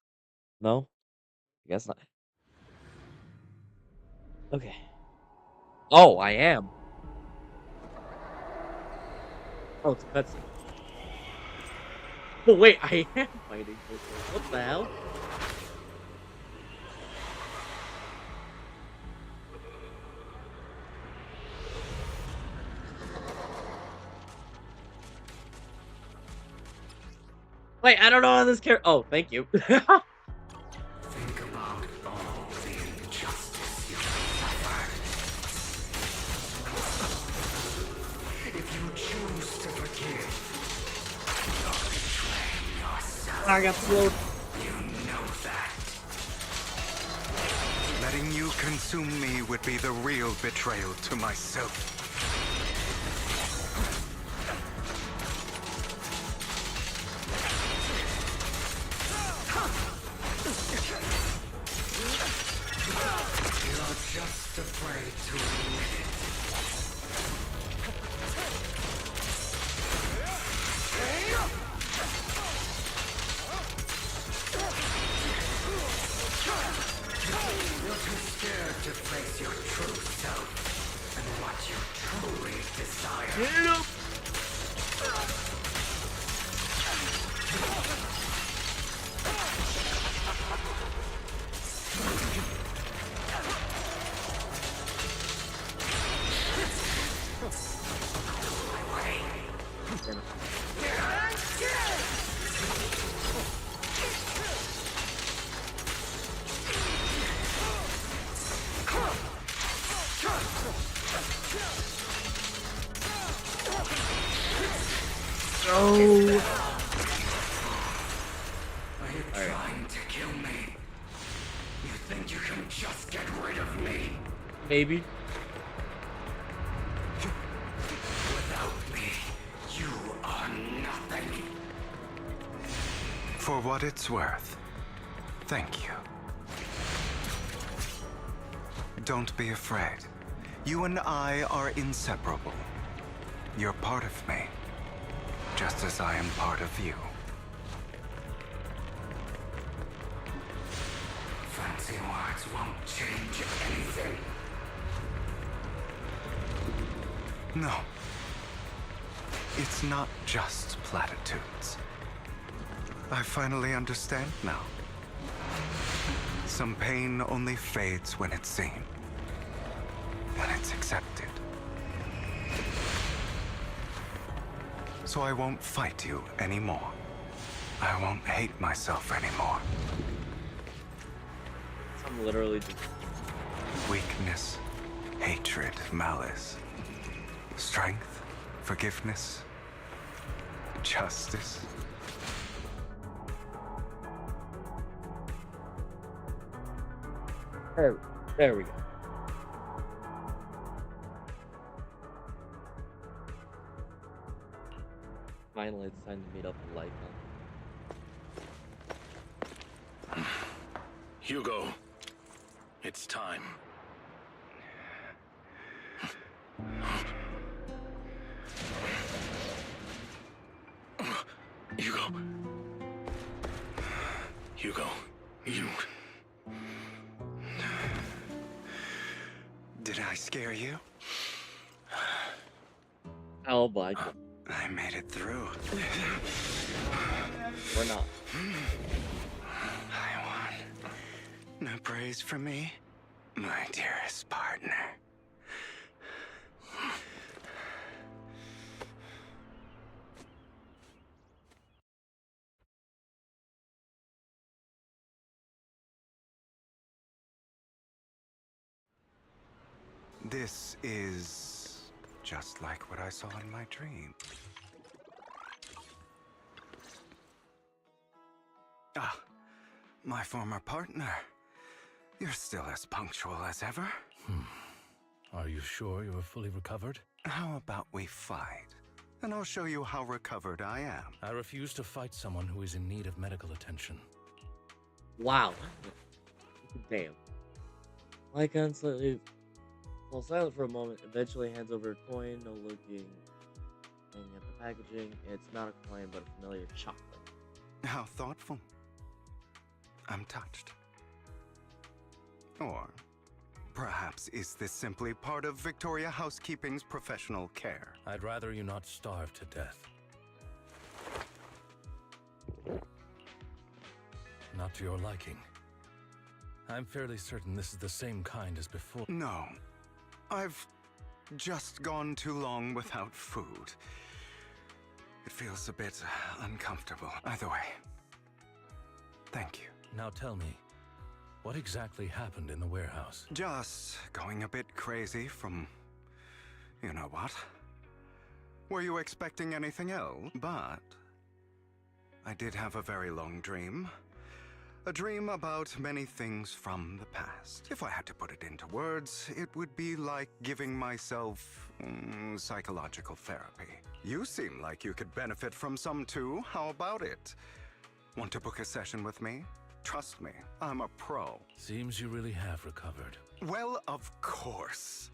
Speaker 1: No? I guess not. Okay. Oh, I am. Oh, it's a cutscene. Oh, wait, I am fighting myself. What the hell? Wait, I don't know how this character. Oh, thank you.
Speaker 11: Think about all the injustice you suffered. If you choose to forgive, you're betraying yourself.
Speaker 1: I got slowed.
Speaker 11: You know that.
Speaker 12: Letting you consume me would be the real betrayal to myself.
Speaker 11: You're just afraid to admit it. You're too scared to face your true self and what you truly desire.
Speaker 1: Oh!
Speaker 11: Are you trying to kill me? You think you can just get rid of me?
Speaker 1: Maybe.
Speaker 11: Without me, you are nothing.
Speaker 12: For what it's worth, thank you. Don't be afraid. You and I are inseparable. You're part of me, just as I am part of you.
Speaker 11: Fancy words won't change anything.
Speaker 12: No. It's not just platitudes. I finally understand now. Some pain only fades when it's seen, when it's accepted. So I won't fight you anymore. I won't hate myself anymore.
Speaker 1: I'm literally just...
Speaker 12: Weakness, hatred, malice, strength, forgiveness, justice.
Speaker 1: There we go. Finally, it's time to meet up with Lycan.
Speaker 7: Hugo, it's time. Hugo. Hugo, you...
Speaker 12: Did I scare you?
Speaker 1: Oh my god.
Speaker 12: I made it through.
Speaker 1: We're not.
Speaker 12: I won. No praise for me, my dearest partner. This is just like what I saw in my dream. Ah, my former partner. You're still as punctual as ever.
Speaker 7: Are you sure you're fully recovered?
Speaker 12: How about we fight? And I'll show you how recovered I am.
Speaker 7: I refuse to fight someone who is in need of medical attention.
Speaker 1: Wow. Damn. Lycan slightly falls silent for a moment, eventually hands over a coin, no looking at the packaging. It's not a coin, but a familiar chocolate.
Speaker 12: How thoughtful. I'm touched. Or perhaps is this simply part of Victoria Housekeeping's professional care?
Speaker 7: I'd rather you not starve to death. Not to your liking. I'm fairly certain this is the same kind as before.
Speaker 12: No. I've just gone too long without food. It feels a bit uncomfortable. Either way, thank you.
Speaker 7: Now tell me, what exactly happened in the warehouse?
Speaker 12: Just going a bit crazy from... you know what? Were you expecting anything else? But... I did have a very long dream. A dream about many things from the past. If I had to put it into words, it would be like giving myself psychological therapy. You seem like you could benefit from some too. How about it? Want to book a session with me? Trust me, I'm a pro.
Speaker 7: Seems you really have recovered.
Speaker 12: Well, of course.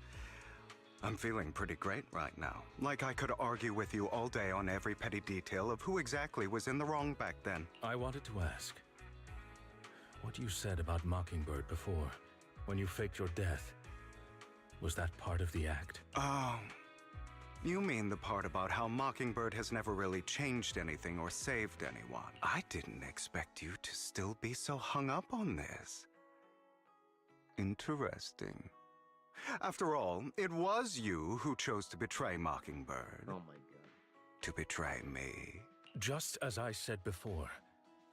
Speaker 12: I'm feeling pretty great right now. Like I could argue with you all day on every petty detail of who exactly was in the wrong back then.
Speaker 7: I wanted to ask, what you said about Mockingbird before, when you faked your death, was that part of the act?
Speaker 12: Oh, you mean the part about how Mockingbird has never really changed anything or saved anyone. I didn't expect you to still be so hung up on this. Interesting. After all, it was you who chose to betray Mockingbird.
Speaker 1: Oh my god.
Speaker 12: To betray me.
Speaker 7: Just as I said before,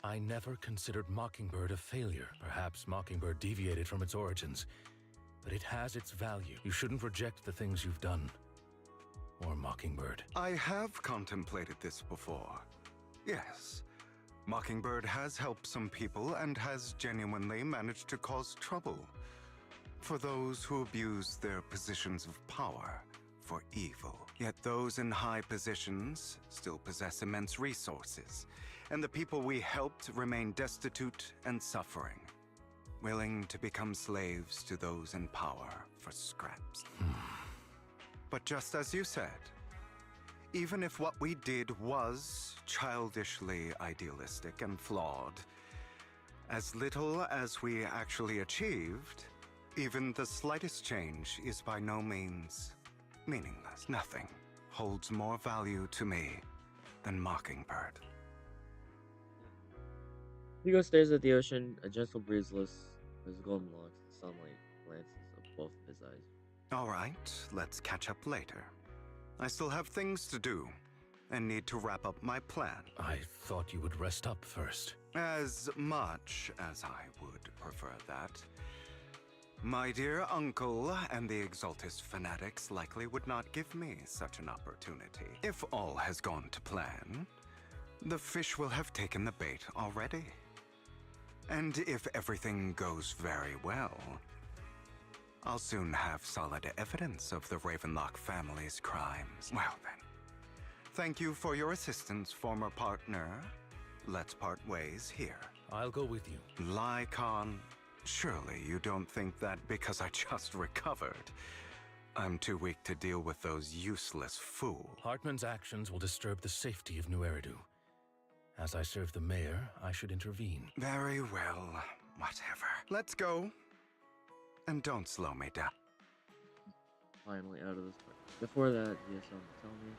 Speaker 7: I never considered Mockingbird a failure. Perhaps Mockingbird deviated from its origins, but it has its value. You shouldn't reject the things you've done.
Speaker 5: or Mockingbird?
Speaker 12: I have contemplated this before. Yes. Mockingbird has helped some people and has genuinely managed to cause trouble for those who abuse their positions of power for evil. Yet those in high positions still possess immense resources, and the people we helped remain destitute and suffering, willing to become slaves to those in power for scraps. But just as you said, even if what we did was childishly idealistic and flawed, as little as we actually achieved, even the slightest change is by no means meaningless. Nothing holds more value to me than Mockingbird.
Speaker 1: Hugo stares at the ocean, a gentle breeze lifts his golden locks, the sunlight glances of both of his eyes.
Speaker 12: All right, let's catch up later. I still have things to do and need to wrap up my plan.
Speaker 5: I thought you would rest up first.
Speaker 12: As much as I would prefer that. My dear uncle and the Exaltus fanatics likely would not give me such an opportunity. If all has gone to plan, the fish will have taken the bait already. And if everything goes very well, I'll soon have solid evidence of the Ravenlock family's crimes. Well then, thank you for your assistance, former partner. Let's part ways here.
Speaker 5: I'll go with you.
Speaker 12: Lycon, surely you don't think that because I just recovered, I'm too weak to deal with those useless fools.
Speaker 5: Hartman's actions will disturb the safety of New Eridu. As I serve the mayor, I should intervene.
Speaker 12: Very well, whatever. Let's go. And don't slow me down.
Speaker 1: Finally out of this part. Before that, you have something to tell me?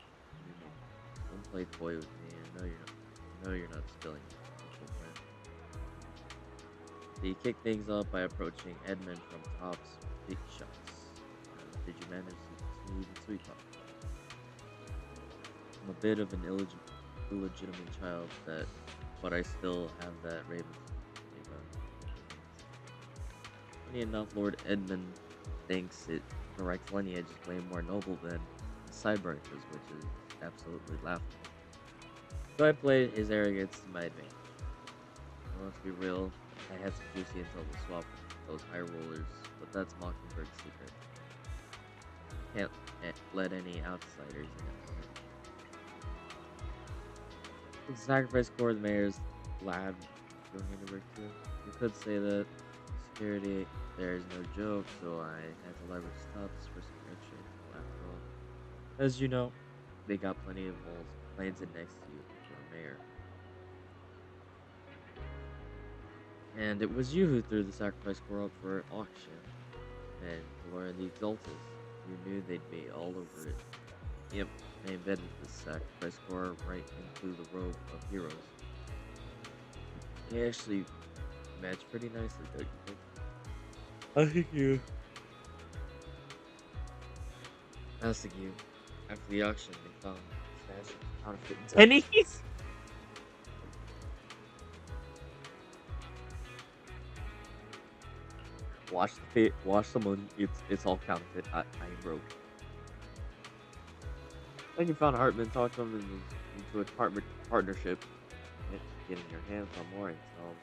Speaker 1: Don't play toy with me. I know you're not spilling your plan. So you kick things up by approaching Edmund from Top's big shots. Did you manage to smooth the sweet talk? I'm a bit of an illegitimate child, but I still have that Raven. Funny enough, Lord Edmund thinks it correct lineage is way more noble than the Sidebreakers, which is absolutely laughable. So I played his arrogance to my advantage. And let's be real, I had some juicy intel to swap with those high rollers, but that's Mockingbird's secret. Can't let any outsiders in. The sacrifice core, the mayor's lab, going into work too. You could say that security there is no joke, so I had to leverage stops for some extra info after all. As you know, they got plenty of moles planted next to you for a mayor. And it was you who threw the sacrifice core up for auction. And to learn the Exaltus, you knew they'd be all over it. Yep, they embedded the sacrifice core right into the robe of heroes. They actually match pretty nicely, don't you think? I think you. Asking you. After the auction, they found a stash of counterfeit pennies. Watch the pit. Watch the money. It's all counterfeit. I am broke. Then you found Hartman. Talked him into a partnership. Getting your hands on more intel on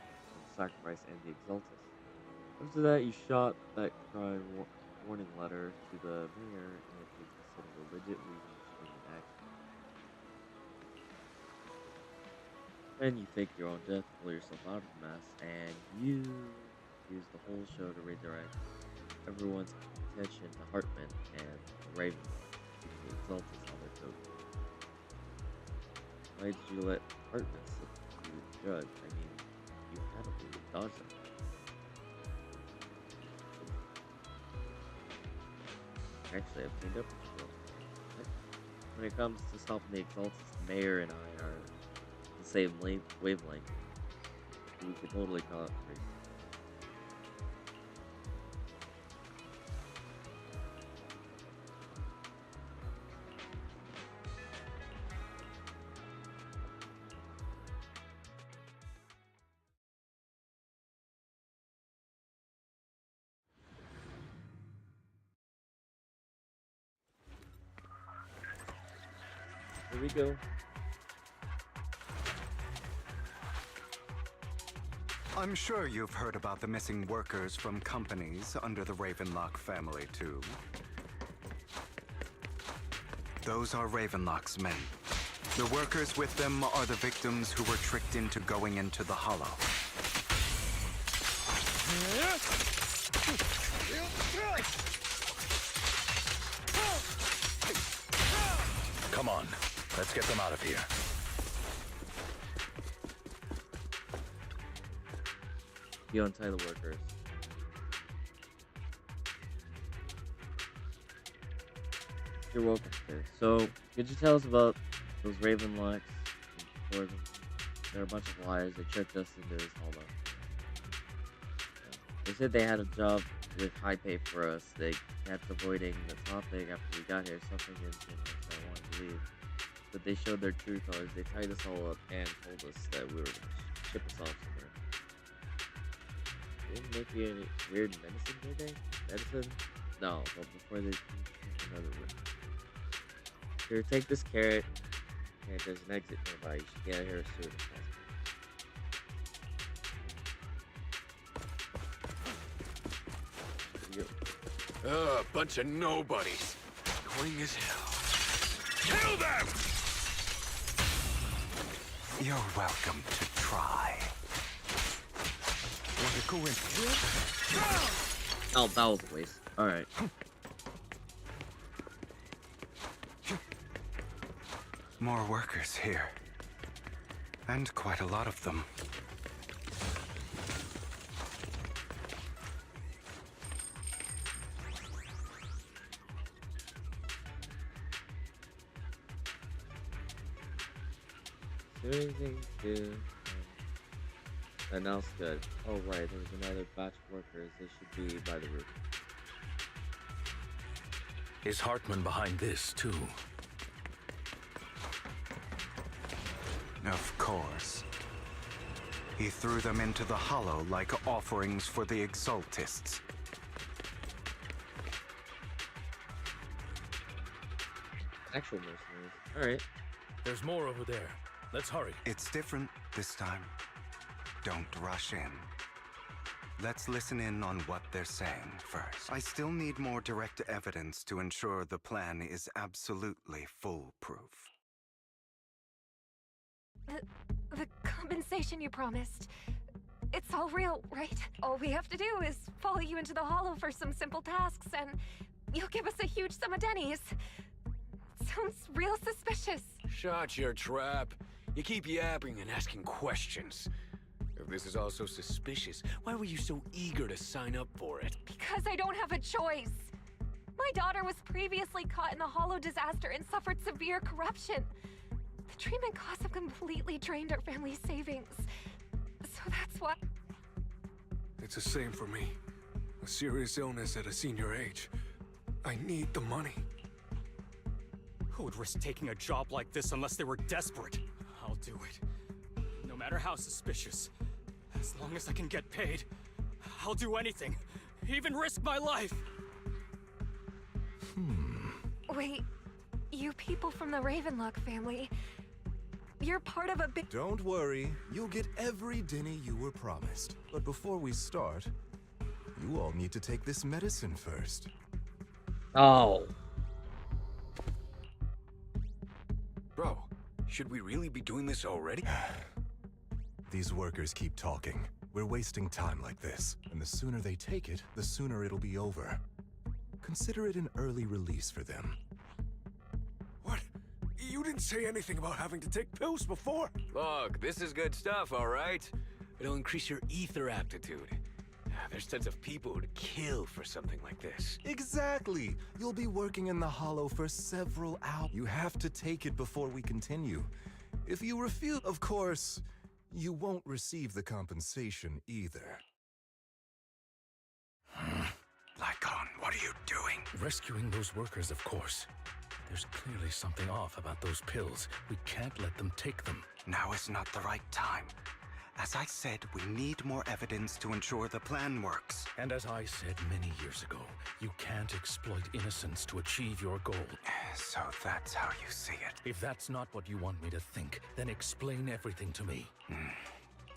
Speaker 1: the sacrifice and the Exaltus. After that, you shot that crime warning letter to the mayor, and it considered a legit reason to take action. Then you fake your own death, pull yourself out of the mess, and you use the whole show to redirect everyone's attention to Hartman and the Raven, keeping the Exaltus on their toes. Why did you let Hartman slip through the judge? I mean, you had to dodge them. Actually, I've teamed up with you. When it comes to stopping the Exaltus, the mayor and I are the same wavelength. We could totally call it free. Here we go.
Speaker 12: I'm sure you've heard about the missing workers from companies under the Ravenlock family, too. Those are Ravenlock's men. The workers with them are the victims who were tricked into going into the Hollow.
Speaker 7: Come on, let's get them out of here.
Speaker 1: You untie the workers. You're welcome, sir. So, could you tell us about those Ravenlocks? They're a bunch of liars. They tricked us into this hollow. They said they had a job with high pay for us. They kept avoiding the topic after we got here. Something in us I wanted to leave. But they showed their true colors. They tied us all up and told us that we were going to ship us off somewhere. They didn't make you any weird medicine, did they? Medicine? No, but before they another room. Here, take this carrot. And there's an exit nearby. You should get out of here as soon as possible.
Speaker 7: Bunch of nobodies. Annoying as hell. Kill them!
Speaker 12: You're welcome to try.
Speaker 1: Oh, that was a waste. Alright.
Speaker 12: More workers here. And quite a lot of them.
Speaker 1: Anything good. And now it's good. Oh right, there's another batch of workers. They should be by the roof.
Speaker 7: Is Hartman behind this, too?
Speaker 12: Of course. He threw them into the Hollow like offerings for the Exaltists.
Speaker 1: Actual mercenaries. Alright.
Speaker 7: There's more over there. Let's hurry.
Speaker 12: It's different this time. Don't rush in. Let's listen in on what they're saying first. I still need more direct evidence to ensure the plan is absolutely foolproof.
Speaker 6: The compensation you promised. It's all real, right? All we have to do is follow you into the Hollow for some simple tasks, and you'll give us a huge sum of dennies. Sounds real suspicious.
Speaker 13: Shut your trap. You keep yapping and asking questions. If this is all so suspicious, why were you so eager to sign up for it?
Speaker 6: Because I don't have a choice. My daughter was previously caught in the Hollow disaster and suffered severe corruption. The treatment costs have completely drained our family's savings. So that's why...
Speaker 14: It's the same for me. A serious illness at a senior age. I need the money.
Speaker 15: Who would risk taking a job like this unless they were desperate? I'll do it. No matter how suspicious. As long as I can get paid, I'll do anything. Even risk my life.
Speaker 6: Wait, you people from the Ravenlock family, you're part of a big...
Speaker 16: Don't worry, you'll get every denny you were promised. But before we start, you all need to take this medicine first.
Speaker 1: Oh.
Speaker 13: Bro, should we really be doing this already?
Speaker 16: These workers keep talking. We're wasting time like this, and the sooner they take it, the sooner it'll be over. Consider it an early release for them.
Speaker 14: What? You didn't say anything about having to take pills before.
Speaker 13: Look, this is good stuff, all right? It'll increase your ether aptitude. There's tons of people who'd kill for something like this.
Speaker 16: Exactly! You'll be working in the Hollow for several hours. You have to take it before we continue. If you refuse, of course, you won't receive the compensation either.
Speaker 12: Lycon, what are you doing?
Speaker 7: Rescuing those workers, of course. There's clearly something off about those pills. We can't let them take them.
Speaker 12: Now is not the right time. As I said, we need more evidence to ensure the plan works.
Speaker 7: And as I said many years ago, you can't exploit innocence to achieve your goal.
Speaker 12: So that's how you see it.
Speaker 7: If that's not what you want me to think, then explain everything to me.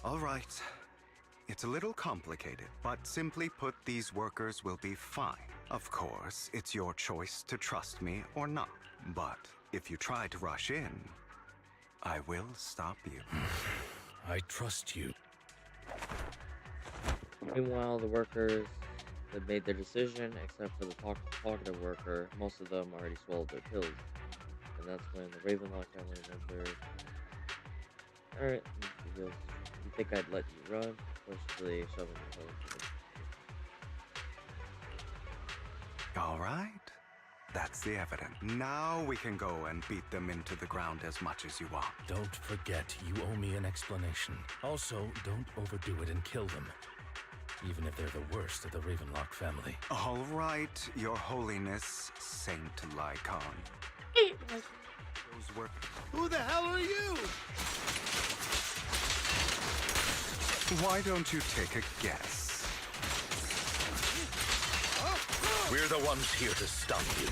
Speaker 12: All right. It's a little complicated, but simply put, these workers will be fine. Of course, it's your choice to trust me or not. But if you try to rush in, I will stop you.
Speaker 7: I trust you.
Speaker 1: Meanwhile, the workers have made their decision, except for the talkative worker. Most of them already swallowed their pills. And that's when the Ravenlock family member... Alright, he goes, "You think I'd let you run?" Forcefully shoving the pills.
Speaker 12: All right. That's the evidence. Now we can go and beat them into the ground as much as you want.
Speaker 7: Don't forget, you owe me an explanation. Also, don't overdo it and kill them. Even if they're the worst of the Ravenlock family.
Speaker 12: All right, Your Holiness, Saint Lycon. Those were...
Speaker 9: Who the hell are you?
Speaker 12: Why don't you take a guess?
Speaker 7: We're the ones here to stop you.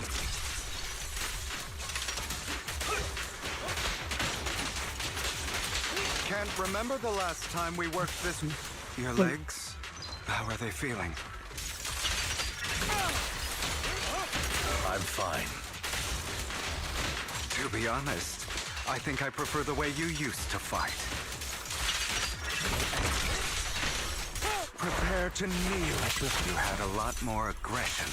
Speaker 12: Can't remember the last time we worked this... Your legs? How are they feeling?
Speaker 7: I'm fine.
Speaker 12: To be honest, I think I prefer the way you used to fight. Prepare to kneel. You had a lot more aggression.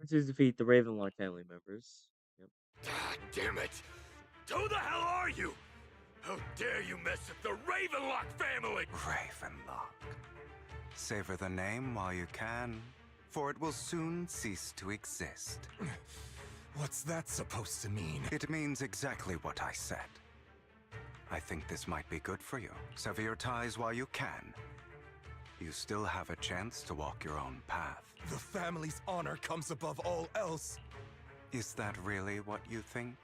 Speaker 1: To defeat the Ravenlock family members. Yep.
Speaker 13: Damn it! Who the hell are you? How dare you mess with the Ravenlock family?
Speaker 12: Ravenlock. Savor the name while you can, for it will soon cease to exist.
Speaker 16: What's that supposed to mean?
Speaker 12: It means exactly what I said. I think this might be good for you. Sever your ties while you can. You still have a chance to walk your own path.
Speaker 16: The family's honor comes above all else.
Speaker 12: Is that really what you think?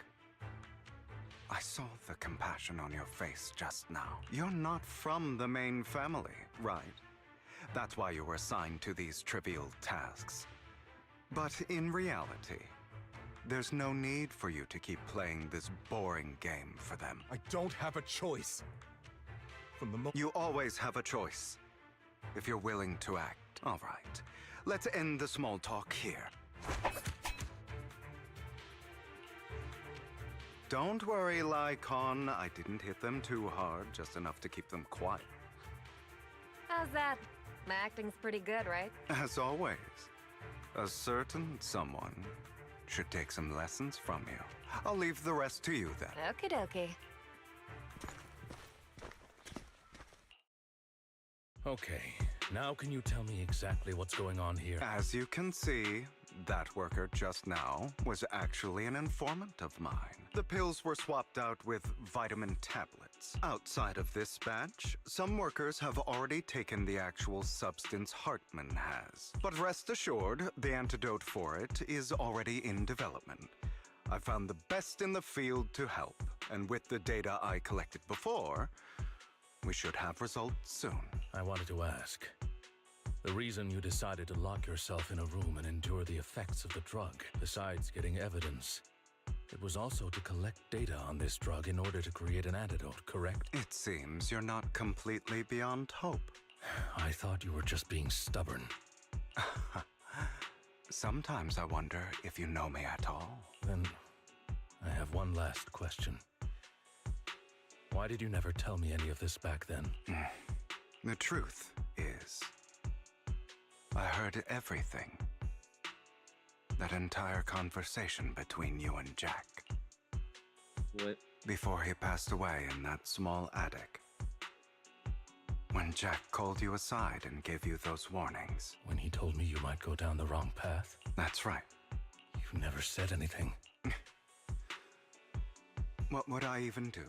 Speaker 12: I saw the compassion on your face just now. You're not from the main family, right? That's why you were assigned to these trivial tasks. But in reality, there's no need for you to keep playing this boring game for them.
Speaker 16: I don't have a choice.
Speaker 12: You always have a choice, if you're willing to act. All right, let's end the small talk here. Don't worry, Lycon. I didn't hit them too hard, just enough to keep them quiet.
Speaker 6: How's that? My acting's pretty good, right?
Speaker 12: As always, a certain someone should take some lessons from you. I'll leave the rest to you then.
Speaker 6: Okie dokie.
Speaker 7: Okay, now can you tell me exactly what's going on here?
Speaker 12: As you can see, that worker just now was actually an informant of mine. The pills were swapped out with vitamin tablets. Outside of this batch, some workers have already taken the actual substance Hartman has. But rest assured, the antidote for it is already in development. I found the best in the field to help, and with the data I collected before, we should have results soon.
Speaker 7: I wanted to ask. The reason you decided to lock yourself in a room and endure the effects of the drug, besides getting evidence, it was also to collect data on this drug in order to create an antidote, correct?
Speaker 12: It seems you're not completely beyond hope.
Speaker 7: I thought you were just being stubborn.
Speaker 12: Sometimes I wonder if you know me at all.
Speaker 7: Then I have one last question. Why did you never tell me any of this back then?
Speaker 12: The truth is, I heard everything. That entire conversation between you and Jack.
Speaker 1: What?
Speaker 12: Before he passed away in that small attic. When Jack called you aside and gave you those warnings.
Speaker 7: When he told me you might go down the wrong path?
Speaker 12: That's right.
Speaker 7: You never said anything.
Speaker 12: What would I even do?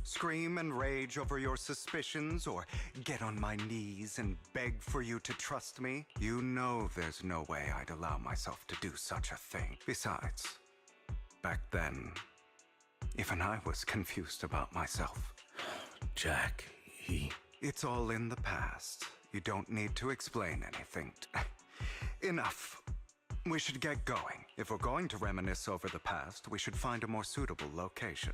Speaker 12: Scream and rage over your suspicions, or get on my knees and beg for you to trust me? You know there's no way I'd allow myself to do such a thing. Besides, back then, Even I was confused about myself.
Speaker 14: Jack, he...
Speaker 12: It's all in the past. You don't need to explain anything. Enough. We should get going. If we're going to reminisce over the past, we should find a more suitable location.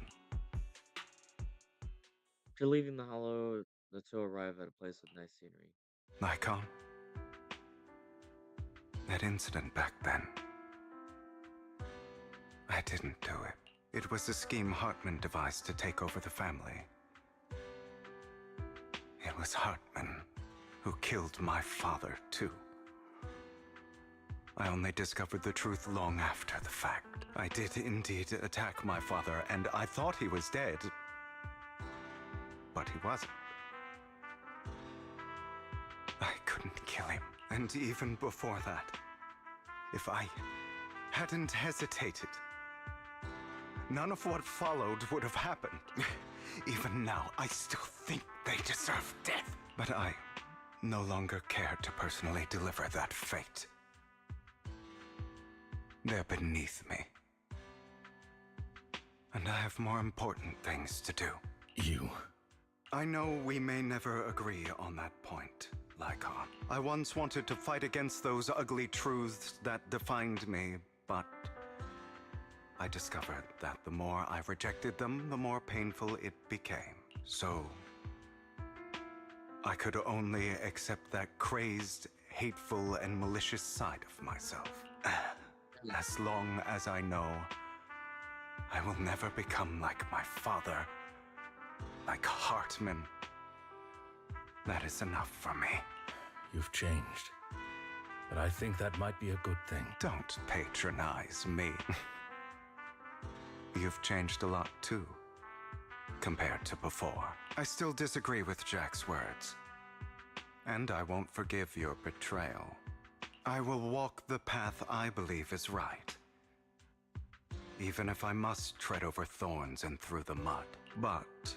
Speaker 1: After leaving the hollow, the two arrive at a place with nice scenery.
Speaker 12: Nikon? That incident back then. I didn't do it. It was a scheme Hartman devised to take over the family. It was Hartman who killed my father, too. I only discovered the truth long after the fact. I did indeed attack my father, and I thought he was dead. But he wasn't. I couldn't kill him. And even before that, if I hadn't hesitated, none of what followed would have happened. Even now, I still think they deserve death. But I no longer care to personally deliver that fate. They're beneath me. And I have more important things to do.
Speaker 14: You...
Speaker 12: I know we may never agree on that point, Lycon. I once wanted to fight against those ugly truths that defined me, but I discovered that the more I rejected them, the more painful it became. So I could only accept that crazed, hateful, and malicious side of myself. As long as I know I will never become like my father, like Hartman, that is enough for me.
Speaker 14: You've changed. But I think that might be a good thing.
Speaker 12: Don't patronize me. You've changed a lot too, compared to before. I still disagree with Jack's words. And I won't forgive your betrayal. I will walk the path I believe is right. Even if I must tread over thorns and through the mud. But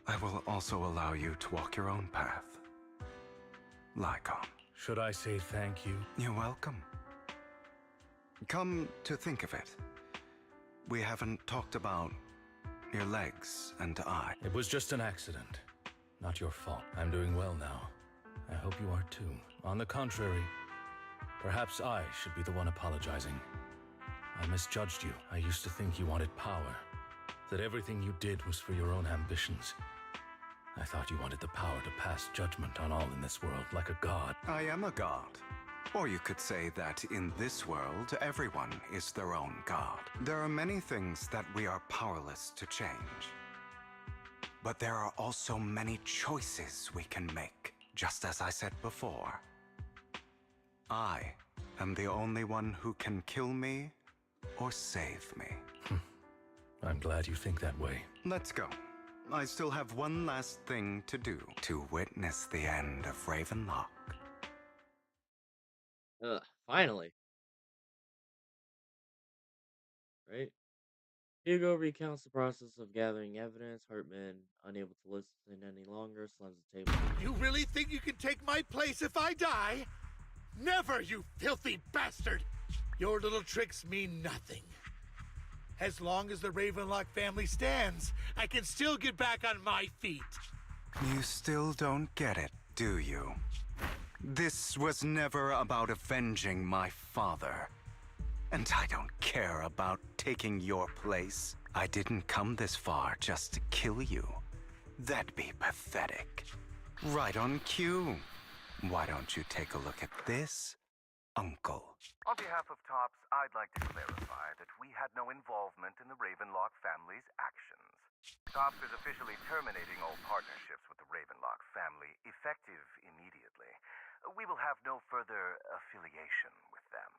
Speaker 12: I will also allow you to walk your own path. Lycon.
Speaker 14: Should I say thank you?
Speaker 12: You're welcome. Come to think of it, we haven't talked about your legs and eye.
Speaker 14: It was just an accident. Not your fault. I'm doing well now. I hope you are too. On the contrary, perhaps I should be the one apologizing. I misjudged you. I used to think you wanted power, that everything you did was for your own ambitions. I thought you wanted the power to pass judgment on all in this world, like a god.
Speaker 12: I am a god. Or you could say that in this world, everyone is their own god. There are many things that we are powerless to change. But there are also many choices we can make. Just as I said before, I am the only one who can kill me or save me.
Speaker 14: I'm glad you think that way.
Speaker 12: Let's go. I still have one last thing to do, to witness the end of Ravenlock.
Speaker 1: Finally. Right? Hugo recounts the process of gathering evidence. Hartman, unable to listen any longer, slams the table.
Speaker 9: You really think you can take my place if I die? Never, you filthy bastard! Your little tricks mean nothing. As long as the Ravenlock family stands, I can still get back on my feet.
Speaker 12: You still don't get it, do you? This was never about avenging my father. And I don't care about taking your place. I didn't come this far just to kill you. That'd be pathetic. Right on cue. Why don't you take a look at this, Uncle?
Speaker 17: On behalf of TOPS, I'd like to clarify that we had no involvement in the Ravenlock family's actions. TOPS is officially terminating all partnerships with the Ravenlock family, effective immediately. We will have no further affiliation with them.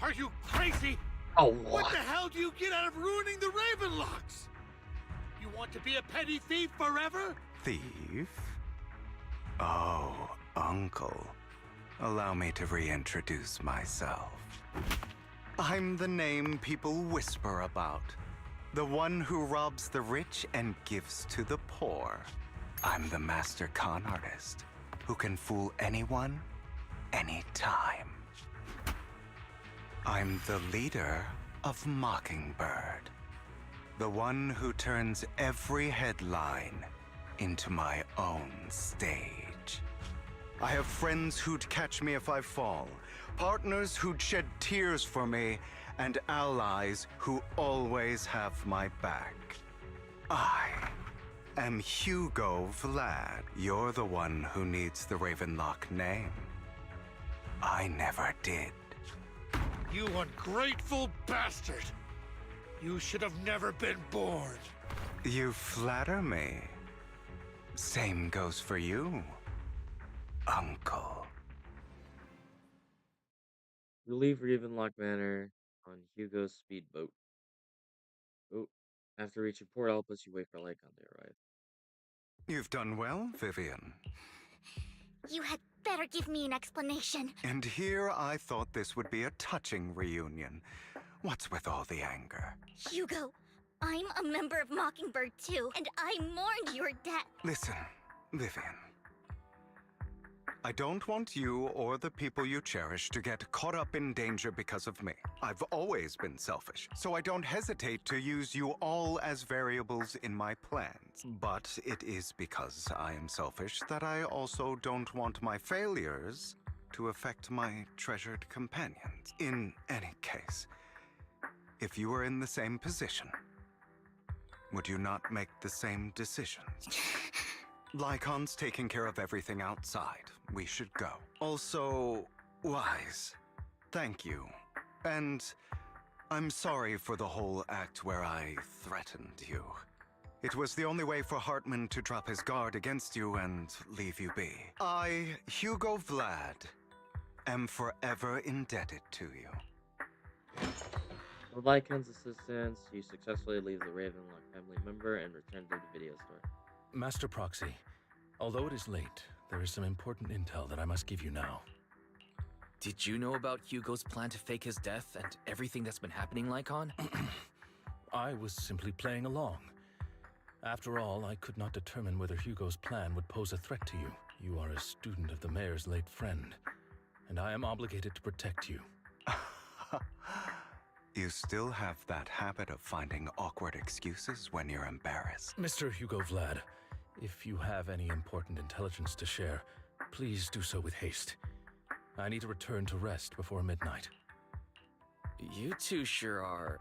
Speaker 9: Are you crazy?
Speaker 1: Oh,
Speaker 9: what the hell do you get out of ruining the Ravenlocks? You want to be a petty thief forever?
Speaker 12: Thief? Oh, Uncle. Allow me to reintroduce myself. I'm the name people whisper about. The one who robs the rich and gives to the poor. I'm the master con artist who can fool anyone, anytime. I'm the leader of Mockingbird. The one who turns every headline into my own stage. I have friends who'd catch me if I fall, partners who'd shed tears for me, and allies who always have my back. I am Hugo Vlad. You're the one who needs the Ravenlock name. I never did.
Speaker 9: You ungrateful bastard! You should have never been born.
Speaker 12: You flatter me. Same goes for you, Uncle.
Speaker 1: You leave Ravenlock Manor on Hugo's speedboat. Oh, after reaching Port Elpis, you wait for Lycon to arrive.
Speaker 12: You've done well, Vivian.
Speaker 4: You had better give me an explanation.
Speaker 12: And here I thought this would be a touching reunion. What's with all the anger?
Speaker 4: Hugo, I'm a member of Mockingbird too, and I mourned your death.
Speaker 12: Listen, Vivian. I don't want you or the people you cherish to get caught up in danger because of me. I've always been selfish, so I don't hesitate to use you all as variables in my plans. But it is because I am selfish that I also don't want my failures to affect my treasured companions. In any case, if you were in the same position, would you not make the same decisions? Lycon's taking care of everything outside. We should go. Also, Wise, thank you. And I'm sorry for the whole act where I threatened you. It was the only way for Hartman to drop his guard against you and leave you be. I, Hugo Vlad, am forever indebted to you.
Speaker 1: With Lycon's assistance, you successfully leave the Ravenlock family member and return to the video store.
Speaker 14: Master Proxy, although it is late, there is some important intel that I must give you now.
Speaker 8: Did you know about Hugo's plan to fake his death and everything that's been happening, Lycon?
Speaker 14: I was simply playing along. After all, I could not determine whether Hugo's plan would pose a threat to you. You are a student of the mayor's late friend, and I am obligated to protect you.
Speaker 12: You still have that habit of finding awkward excuses when you're embarrassed.
Speaker 14: Mr. Hugo Vlad, if you have any important intelligence to share, please do so with haste. I need to return to rest before midnight.
Speaker 8: You two sure are,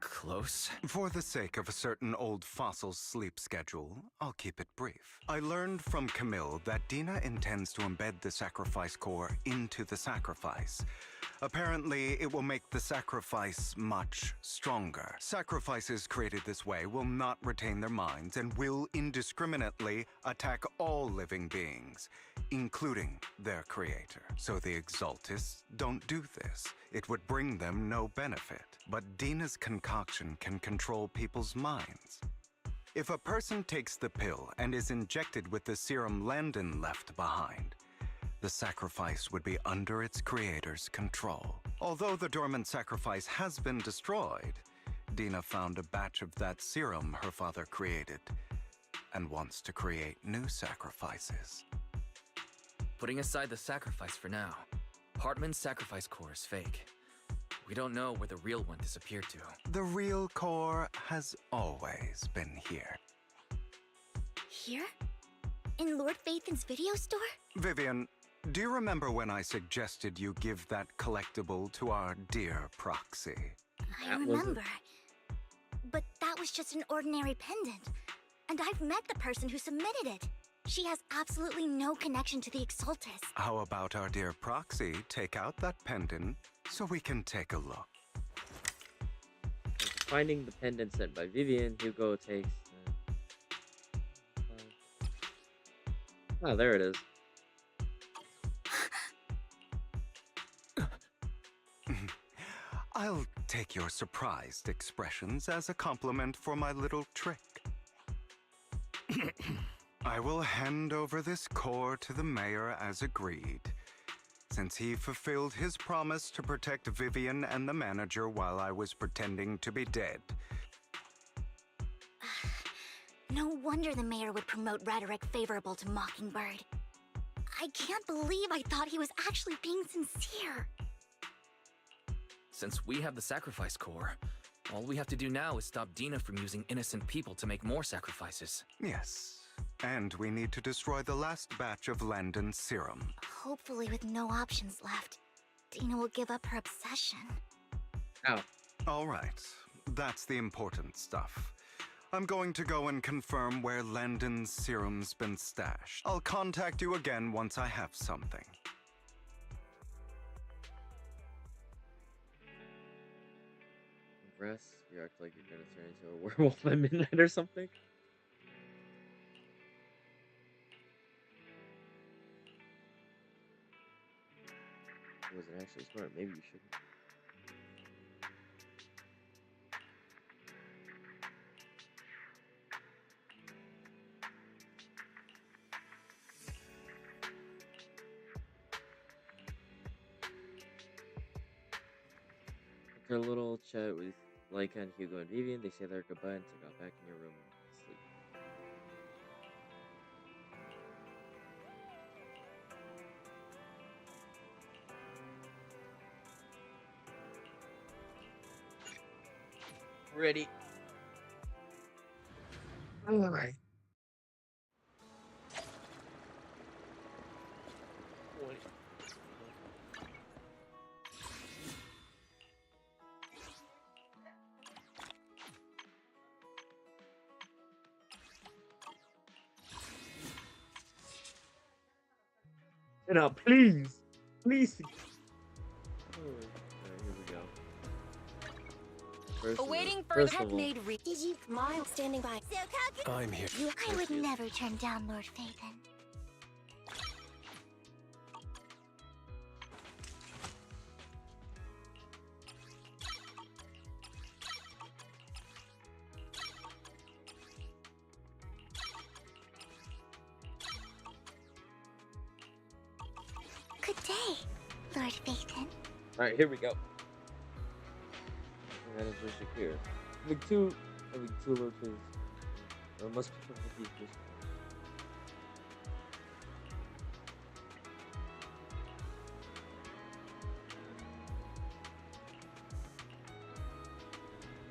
Speaker 8: close?
Speaker 12: For the sake of a certain old fossil's sleep schedule, I'll keep it brief. I learned from Camille that Dina intends to embed the sacrifice core into the sacrifice. Apparently, it will make the sacrifice much stronger. Sacrifices created this way will not retain their minds and will indiscriminately attack all living beings, including their creator. So the Exaltists don't do this. It would bring them no benefit. But Dina's concoction can control people's minds. If a person takes the pill and is injected with the serum Landon left behind, the sacrifice would be under its creator's control. Although the dormant sacrifice has been destroyed, Dina found a batch of that serum her father created and wants to create new sacrifices.
Speaker 8: Putting aside the sacrifice for now, Hartman's sacrifice core is fake. We don't know where the real one disappeared to.
Speaker 12: The real core has always been here.
Speaker 4: Here? In Lord Phaethon's video store?
Speaker 12: Vivian, do you remember when I suggested you give that collectible to our dear Proxy?
Speaker 4: I remember. But that was just an ordinary pendant. And I've met the person who submitted it. She has absolutely no connection to the Exaltis.
Speaker 12: How about our dear Proxy take out that pendant so we can take a look?
Speaker 1: After finding the pendant sent by Vivian, Hugo takes... oh, there it is.
Speaker 12: I'll take your surprised expressions as a compliment for my little trick. I will hand over this core to the mayor as agreed, since he fulfilled his promise to protect Vivian and the manager while I was pretending to be dead.
Speaker 4: No wonder the mayor would promote rhetoric favorable to Mockingbird. I can't believe I thought he was actually being sincere.
Speaker 8: Since we have the sacrifice core, All we have to do now is stop Dina from using innocent people to make more sacrifices.
Speaker 12: Yes. And we need to destroy the last batch of Landon's serum.
Speaker 4: Hopefully with no options left, Dina will give up her obsession.
Speaker 1: Ow.
Speaker 12: All right. That's the important stuff. I'm going to go and confirm where Landon's serum's been stashed. I'll contact you again once I have something.
Speaker 1: Rest, you act like you're gonna turn into a werewolf at midnight or something. Was it actually smart? Maybe you shouldn't. After a little chat with Lycan, Hugo, and Vivian, they say their goodbye and got back in your room and sleep. Ready. Alright. Now, please. Please. Alright, here we go.
Speaker 4: Awaiting
Speaker 1: First
Speaker 4: further
Speaker 1: of all,
Speaker 4: made Did you smile standing by?
Speaker 14: I'm here.
Speaker 4: I would never turn down Lord Phaethon. Good day, Lord Phaethon.
Speaker 1: Alright, here we go. And that is Richard here. Two Lord Phaethons. There must be one of these Richard.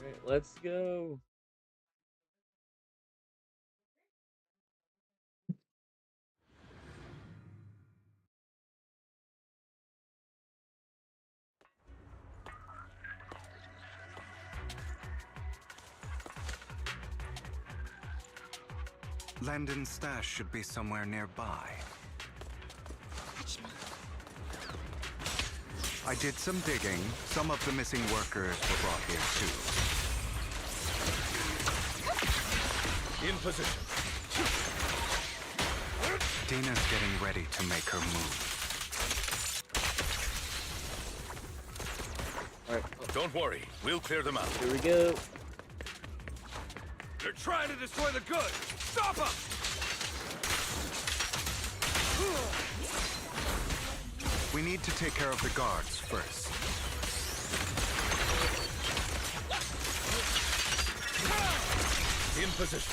Speaker 1: Alright, let's go.
Speaker 12: Landon's stash should be somewhere nearby.
Speaker 4: Touch me.
Speaker 12: I did some digging. Some of the missing workers were brought here too.
Speaker 13: In position.
Speaker 12: Dina's getting ready to make her move.
Speaker 1: Alright,
Speaker 13: Don't worry, we'll clear them out.
Speaker 1: here we go.
Speaker 13: They're trying to destroy the goods! Stop them!
Speaker 12: We need to take care of the guards first.
Speaker 13: In position.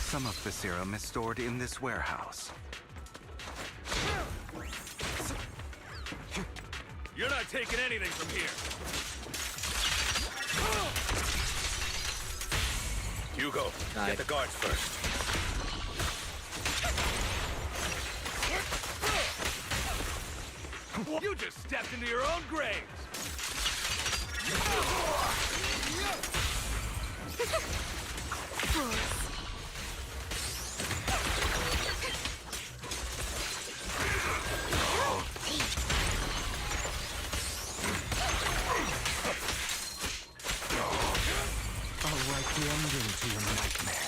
Speaker 12: Some of the serum is stored in this warehouse.
Speaker 13: You're not taking anything from here. Hugo, get the guards first. You just stepped into your own graves.
Speaker 12: I'll write the ending to your nightmare.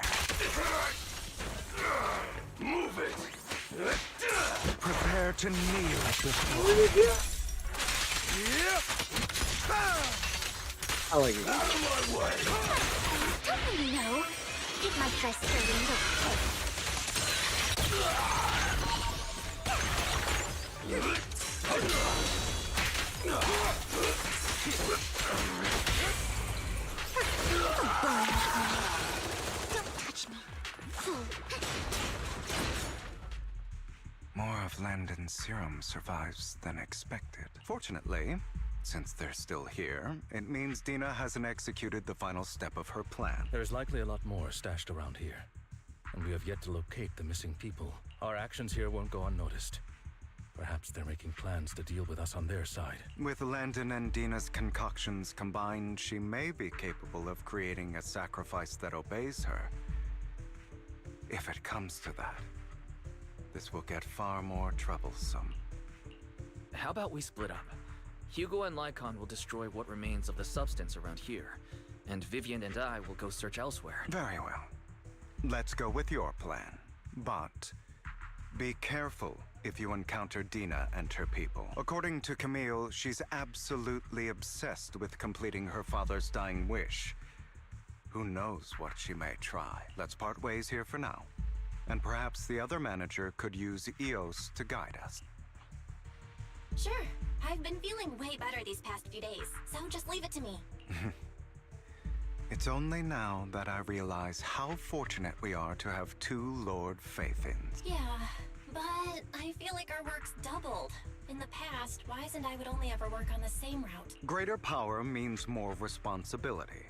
Speaker 13: Move it.
Speaker 12: Prepare to kneel at the floor.
Speaker 1: I like it.
Speaker 13: Out of my way.
Speaker 4: Don't you know? Take my dress for a little.
Speaker 12: More of Landon's serum survives than expected. Fortunately, since they're still here, it means Dina hasn't executed the final step of her plan.
Speaker 14: There's likely a lot more stashed around here, and we have yet to locate the missing people. Our actions here won't go unnoticed. Perhaps they're making plans to deal with us on their side.
Speaker 12: With Landon and Dina's concoctions combined, she may be capable of creating a sacrifice that obeys her. If it comes to that, this will get far more troublesome.
Speaker 8: How about we split up? Hugo and Lycon will destroy what remains of the substance around here, and Vivian and I will go search elsewhere.
Speaker 12: Very well. Let's go with your plan. But be careful if you encounter Dina and her people. According to Camille, she's absolutely obsessed with completing her father's dying wish. Who knows what she may try. Let's part ways here for now. And perhaps the other manager could use Eos to guide us.
Speaker 18: Sure. I've been feeling way better these past few days, so just leave it to me.
Speaker 12: It's only now that I realize how fortunate we are to have two Lord Faithins.
Speaker 18: Yeah, but I feel like our work's doubled. In the past, Wise and I would only ever work on the same route.
Speaker 12: Greater power means more responsibility.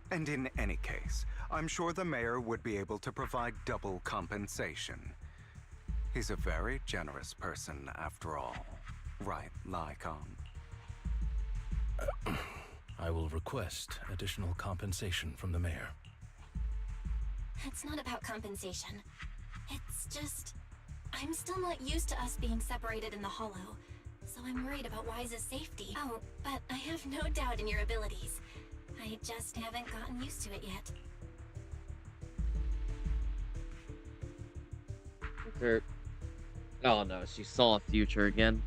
Speaker 12: And in any case, I'm sure the mayor would be able to provide double compensation. He's a very generous person, after all. Right, Lycon?
Speaker 14: I will request additional compensation from the mayor.
Speaker 18: It's not about compensation. It's just... I'm still not used to us being separated in the Hollow, so I'm worried about Wise's safety. Oh, but I have no doubt in your abilities. I just haven't gotten used to it yet.
Speaker 1: Kurt. Oh no, she saw a future again.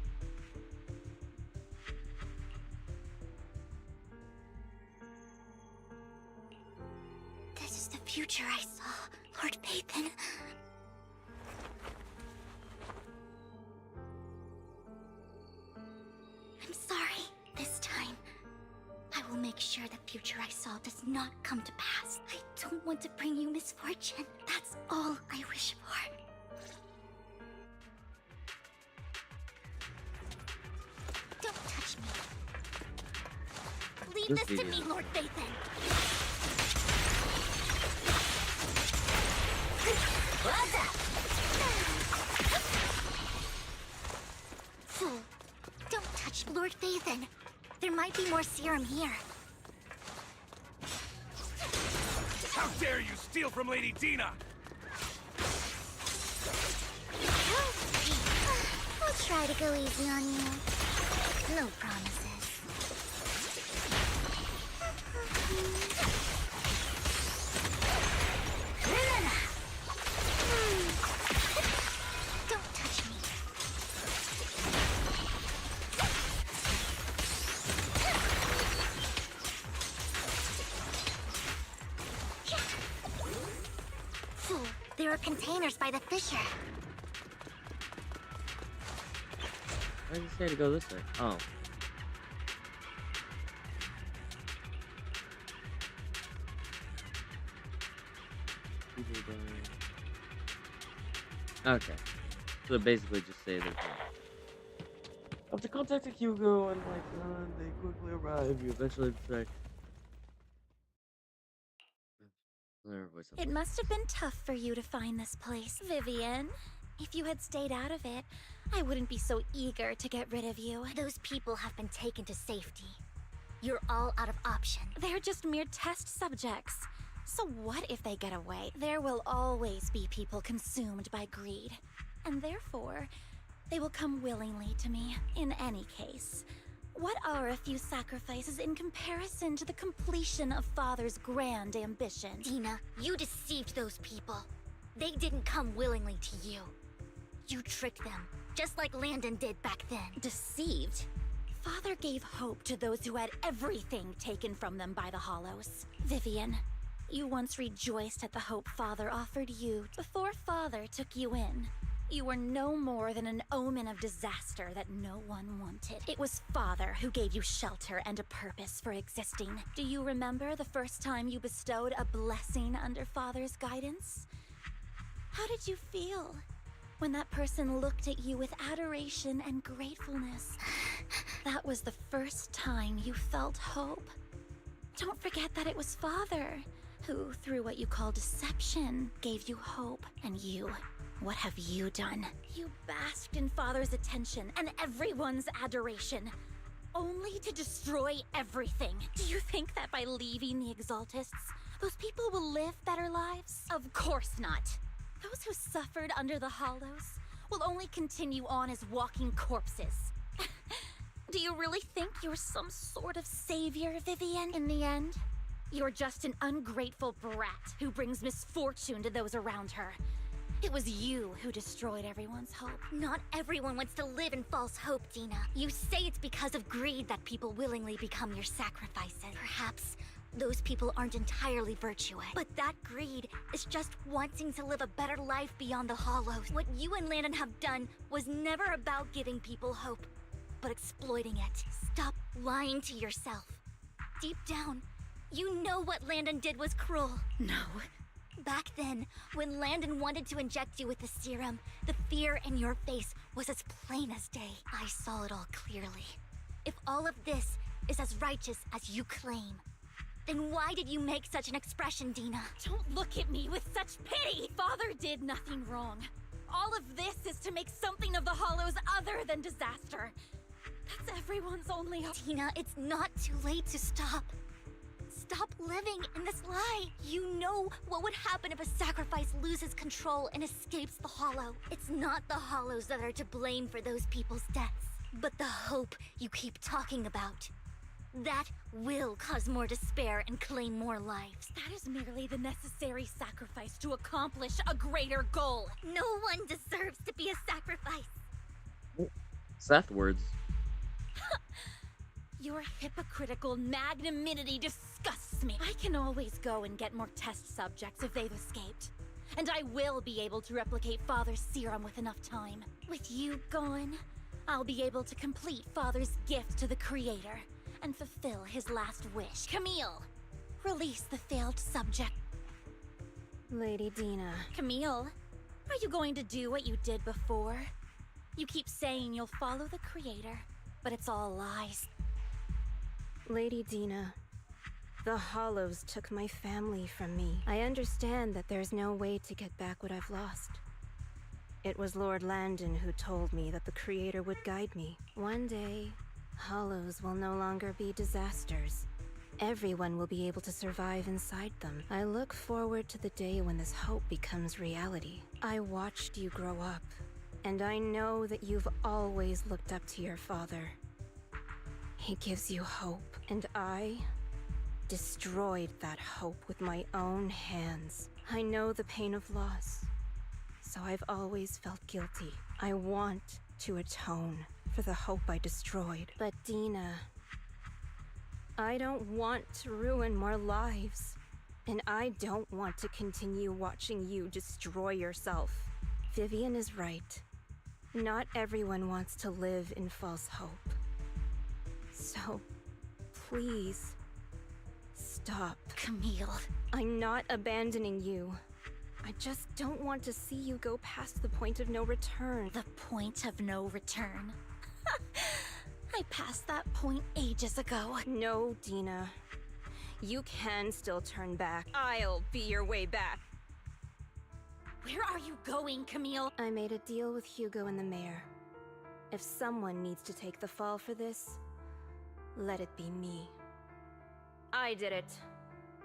Speaker 4: This is the future I saw, Lord Pathan. I'm sorry. This time, I will make sure the future I saw does not come to pass. I don't want to bring you misfortune. That's all I wish for. Don't touch me. Leave this to me, Lord Pathan. Fool. Don't touch Lord Pathan. There might be more serum here.
Speaker 13: How dare you steal from Lady Dina!
Speaker 4: I'll try to go easy on you. No promises. Don't touch me. Fool, there are containers by the fissure.
Speaker 1: Why did you say to go this way? Oh. Okay. So basically just say they're after contacting Hugo and they quickly arrive, you eventually detect
Speaker 4: It must have been tough for you to find this place, Vivian. If you had stayed out of it, I wouldn't be so eager to get rid of you. Those people have been taken to safety. You're all out of option.
Speaker 6: They're just mere test subjects. So what if they get away? There will always be people consumed by greed. And therefore, they will come willingly to me. In any case, what are a few sacrifices in comparison to the completion of Father's grand ambition?
Speaker 4: Dina, you deceived those people. They didn't come willingly to you. You tricked them, just like Landon did back then.
Speaker 6: Deceived? Father gave hope to those who had everything taken from them by the Hollows. Vivian, you once rejoiced at the hope Father offered you before Father took you in. You were no more than an omen of disaster that no one wanted. It was Father who gave you shelter and a purpose for existing. Do you remember the first time you bestowed a blessing under Father's guidance? How did you feel?
Speaker 19: when that person looked at you with adoration and gratefulness. That was the first time you felt hope. Don't forget that it was Father who, through what you call deception, gave you hope. And you, what have you done? You basked in Father's attention and everyone's adoration, only to destroy everything. Do you think that by leaving the Exaltists, those people will live better lives? Of course not. Those who suffered under the Hollows will only continue on as walking corpses. Do you really think you're some sort of savior, Vivian, in the end? You're just an ungrateful brat who brings misfortune to those around her. It was you who destroyed everyone's hope.
Speaker 4: Not everyone wants to live in false hope, Dina. You say it's because of greed that people willingly become your sacrifices. Perhaps those people aren't entirely virtuous. But that greed is just wanting to live a better life beyond the Hollows. What you and Landon have done was never about giving people hope, but exploiting it. Stop lying to yourself. Deep down, you know what Landon did was cruel.
Speaker 19: No.
Speaker 4: Back then, when Landon wanted to inject you with the serum, the fear in your face was as plain as day. I saw it all clearly. If all of this is as righteous as you claim, then why did you make such an expression, Dina?
Speaker 19: Don't look at me with such pity! Father did nothing wrong. All of this is to make something of the Hollows other than disaster. That's everyone's only hope.
Speaker 4: Dina, it's not too late to stop. Stop living in this lie. You know what would happen if a sacrifice loses control and escapes the Hollow. It's not the Hollows that are to blame for those people's deaths, but the hope you keep talking about. That will cause more despair and claim more lives.
Speaker 19: That is merely the necessary sacrifice to accomplish a greater goal.
Speaker 4: No one deserves to be a sacrifice.
Speaker 1: Seth words.
Speaker 19: Your hypocritical magnanimity disgusts me. I can always go and get more test subjects if they've escaped. And I will be able to replicate Father's serum with enough time. With you gone, I'll be able to complete Father's gift to the Creator and fulfill his last wish. Camille, release the failed subject.
Speaker 6: Lady Dina.
Speaker 19: Camille, are you going to do what you did before? You keep saying you'll follow the Creator, but it's all lies.
Speaker 6: Lady Dina, the Hollows took my family from me. I understand that there's no way to get back what I've lost. It was Lord Landon who told me that the Creator would guide me. One day, Hollows will no longer be disasters. Everyone will be able to survive inside them. I look forward to the day when this hope becomes reality. I watched you grow up, and I know that you've always looked up to your father. He gives you hope, and I destroyed that hope with my own hands. I know the pain of loss, so I've always felt guilty. I want to atone for the hope I destroyed. But Dina, I don't want to ruin more lives, and I don't want to continue watching you destroy yourself. Vivian is right. Not everyone wants to live in false hope. So, please, stop.
Speaker 19: Camille.
Speaker 6: I'm not abandoning you. I just don't want to see you go past the point of no return.
Speaker 19: The point of no return? I passed that point ages ago.
Speaker 6: No, Dina. You can still turn back. I'll be your way back.
Speaker 19: Where are you going, Camille?
Speaker 6: I made a deal with Hugo and the mayor. If someone needs to take the fall for this, let it be me. I did it.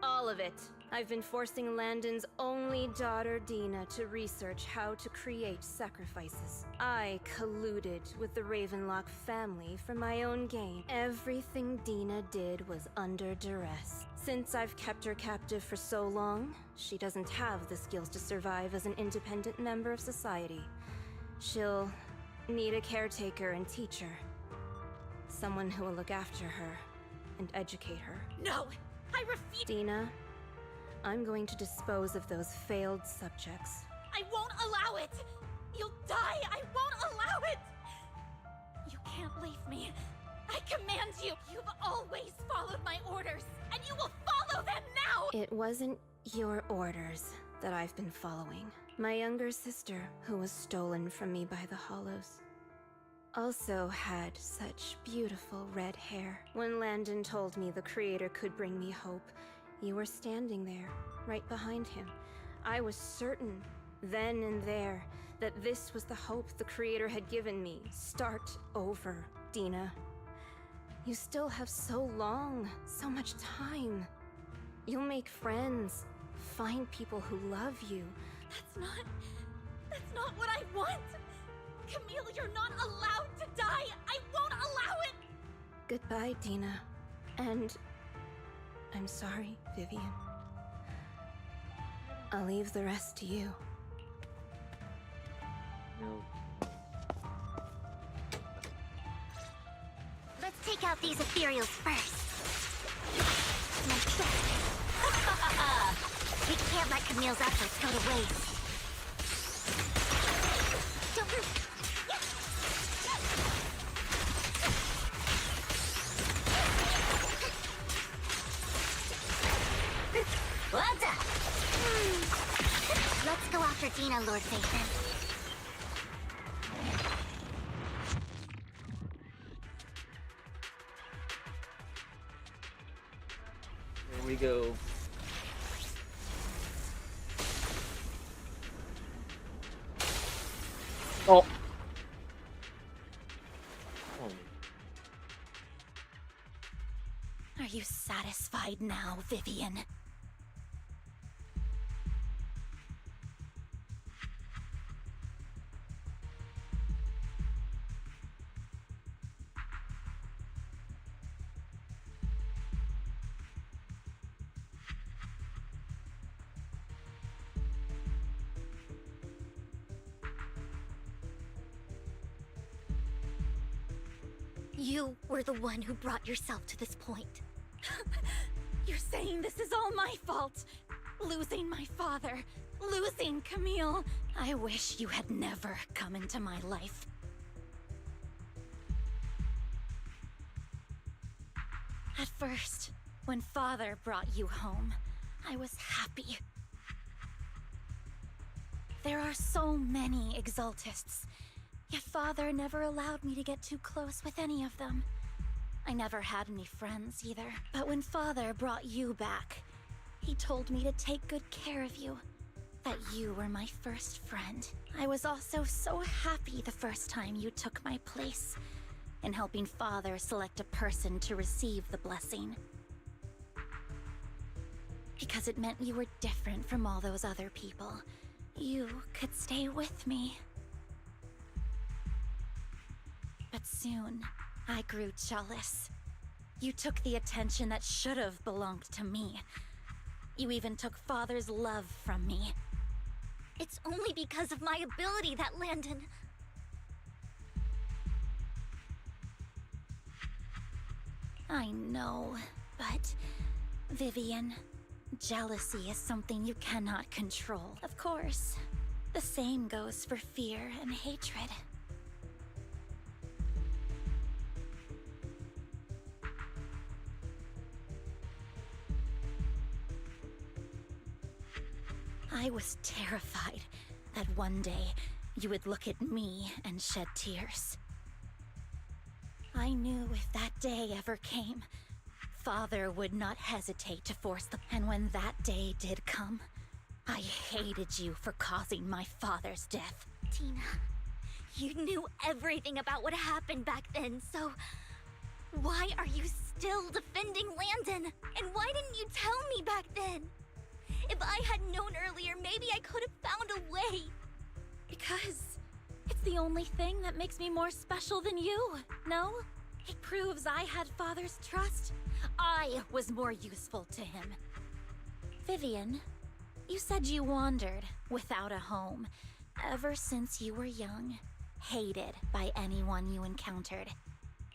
Speaker 6: All of it. I've been forcing Landon's only daughter, Dina, to research how to create sacrifices. I colluded with the Ravenlock family for my own gain. Everything Dina did was under duress. Since I've kept her captive for so long, she doesn't have the skills to survive as an independent member of society. She'll need a caretaker and teacher. Someone who will look after her and educate her.
Speaker 19: No! I refuse!
Speaker 6: Dina, I'm going to dispose of those failed subjects.
Speaker 19: I won't allow it! You'll die! I won't allow it! You can't leave me. I command you! You've always followed my orders, and you will follow them now!
Speaker 6: It wasn't your orders that I've been following.
Speaker 3: My younger sister, who was stolen from me by the Hollows, also had such beautiful red hair. When Landon told me the Creator could bring me hope, you were standing there, right behind him. I was certain, then and there, that this was the hope the Creator had given me. Start over, Dina. You still have so long, so much time. You'll make friends, find people who love you.
Speaker 19: That's not what I want! Camille, you're not allowed to die! I won't allow it!
Speaker 3: Goodbye, Dina. And I'm sorry, Vivian. I'll leave the rest to you.
Speaker 1: No.
Speaker 4: Let's take out these ethereals first. We can't let Camille's efforts go to waste. Don't move! Well done! Let's go after Dina, Lord Phaethon.
Speaker 1: Here we go. Oh.
Speaker 19: Are you satisfied now, Vivian? You were the one who brought yourself to this point. You're saying this is all my fault? Losing my father, losing Camille. I wish you had never come into my life. At first, when Father brought you home, I was happy. There are so many Exaltists, yet Father never allowed me to get too close with any of them. I never had any friends either. But when Father brought you back, he told me to take good care of you. That you were my first friend. I was also so happy the first time you took my place in helping Father select a person to receive the blessing. Because it meant you were different from all those other people. You could stay with me. But soon, I grew jealous. You took the attention that should have belonged to me. You even took Father's love from me.
Speaker 4: It's only because of my ability that Landon...
Speaker 19: I know, but... Vivian, jealousy is something you cannot control. Of course, the same goes for fear and hatred. I was terrified that one day you would look at me and shed tears. I knew if that day ever came, Father would not hesitate to force the... And when that day did come, I hated you for causing my father's death.
Speaker 4: Tina, you knew everything about what happened back then, so... Why are you still defending Landon? And why didn't you tell me back then? If I had known earlier, maybe I could have found a way.
Speaker 19: Because it's the only thing that makes me more special than you, no? It proves I had Father's trust. I was more useful to him. Vivian, you said you wandered without a home ever since you were young, hated by anyone you encountered.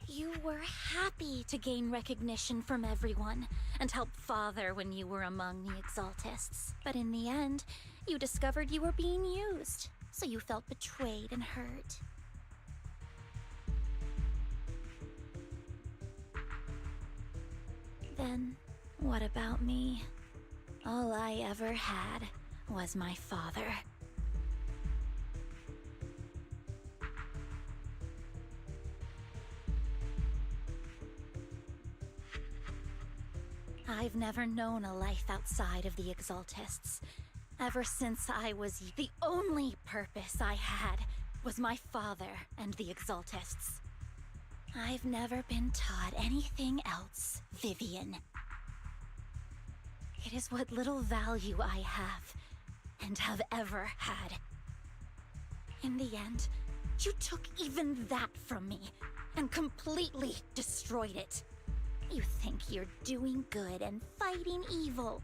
Speaker 19: You were happy to gain recognition from everyone and help Father when you were among the Exaltists. But in the end, you discovered you were being used, so you felt betrayed and hurt. Then, what about me? All I ever had was my father. I've never known a life outside of the Exaltists. Ever since I was the only purpose I had was my father and the Exaltists. I've never been taught anything else, Vivian. It is what little value I have, and have ever had. In the end, you took even that from me, and completely destroyed it. You think you're doing good and fighting evil.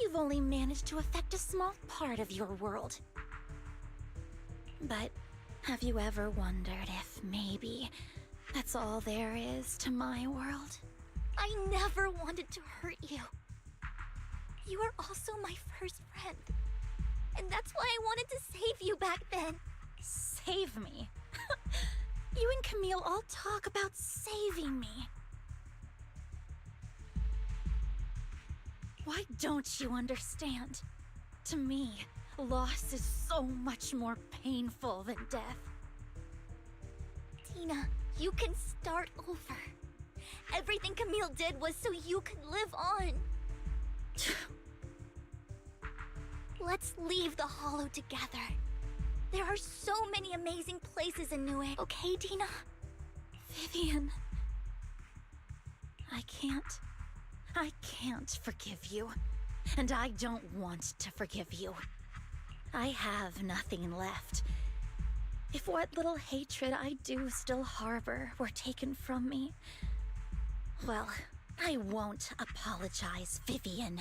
Speaker 19: You've only managed to affect a small part of your world. But have you ever wondered if maybe that's all there is to my world?
Speaker 4: I never wanted to hurt you. You were also my first friend. And that's why I wanted to save you back then.
Speaker 19: Save me? You and Camille all talk about saving me. Why don't you understand? To me, loss is so much more painful than death.
Speaker 4: Tina, you can start over. Everything Camille did was so you could live on. Let's leave the Hollow together. There are so many amazing places in Niue, okay, Tina?
Speaker 19: Vivian. I can't forgive you. And I don't want to forgive you. I have nothing left. If what little hatred I do still harbor were taken from me, well, I won't apologize, Vivian.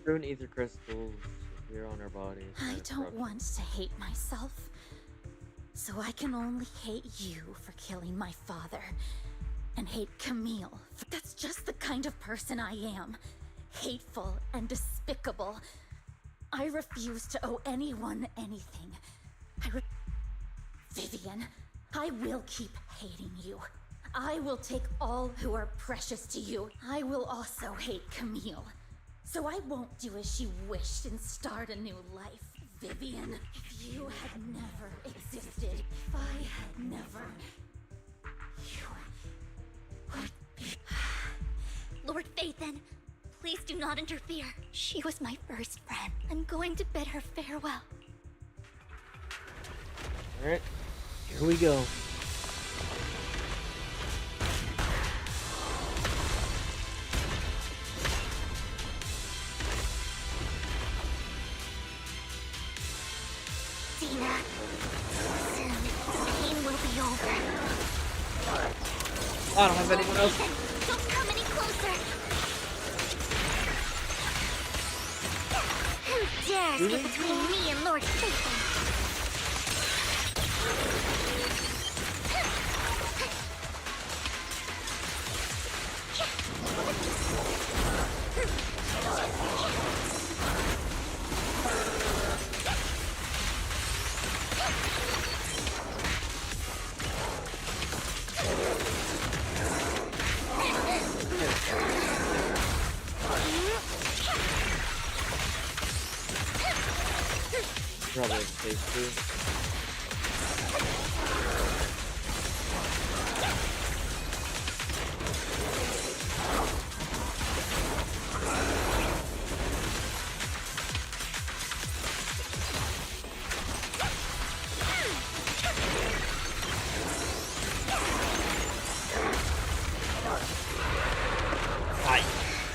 Speaker 1: Ruin ether crystals appear on our bodies.
Speaker 19: I don't want to hate myself. So I can only hate you for killing my father. And hate Camille. That's just the kind of person I am. Hateful and despicable. I refuse to owe anyone anything. Vivian, I will keep hating you. I will take all who are precious to you. I will also hate Camille. So I won't do as she wished and start a new life. Vivian, if you had never existed, if I had never... you would be...
Speaker 4: Lord Phaethon, please do not interfere. She was my first friend. I'm going to bid her farewell.
Speaker 1: Alright, here we go.
Speaker 4: Tina, soon the pain will be over.
Speaker 1: I don't have anyone else.
Speaker 4: Don't come any closer. Who dares get between me and Lord Phaethon?
Speaker 1: Probably in phase 2.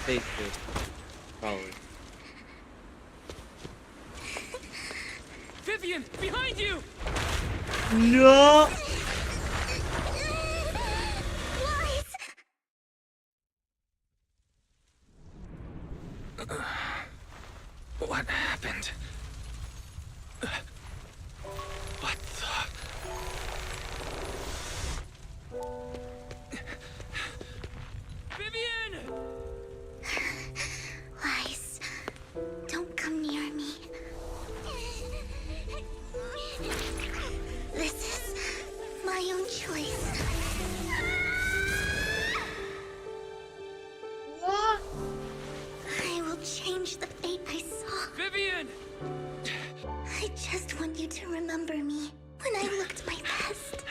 Speaker 1: Phase 2. Probably.
Speaker 5: Vivian, behind you!
Speaker 1: No!
Speaker 8: What happened? What the...
Speaker 5: Vivian!
Speaker 4: Lies, don't come near me. This is my own choice.
Speaker 1: What?
Speaker 4: I will change the fate I saw.
Speaker 5: Vivian!
Speaker 4: I just want you to remember me. when I looked my best.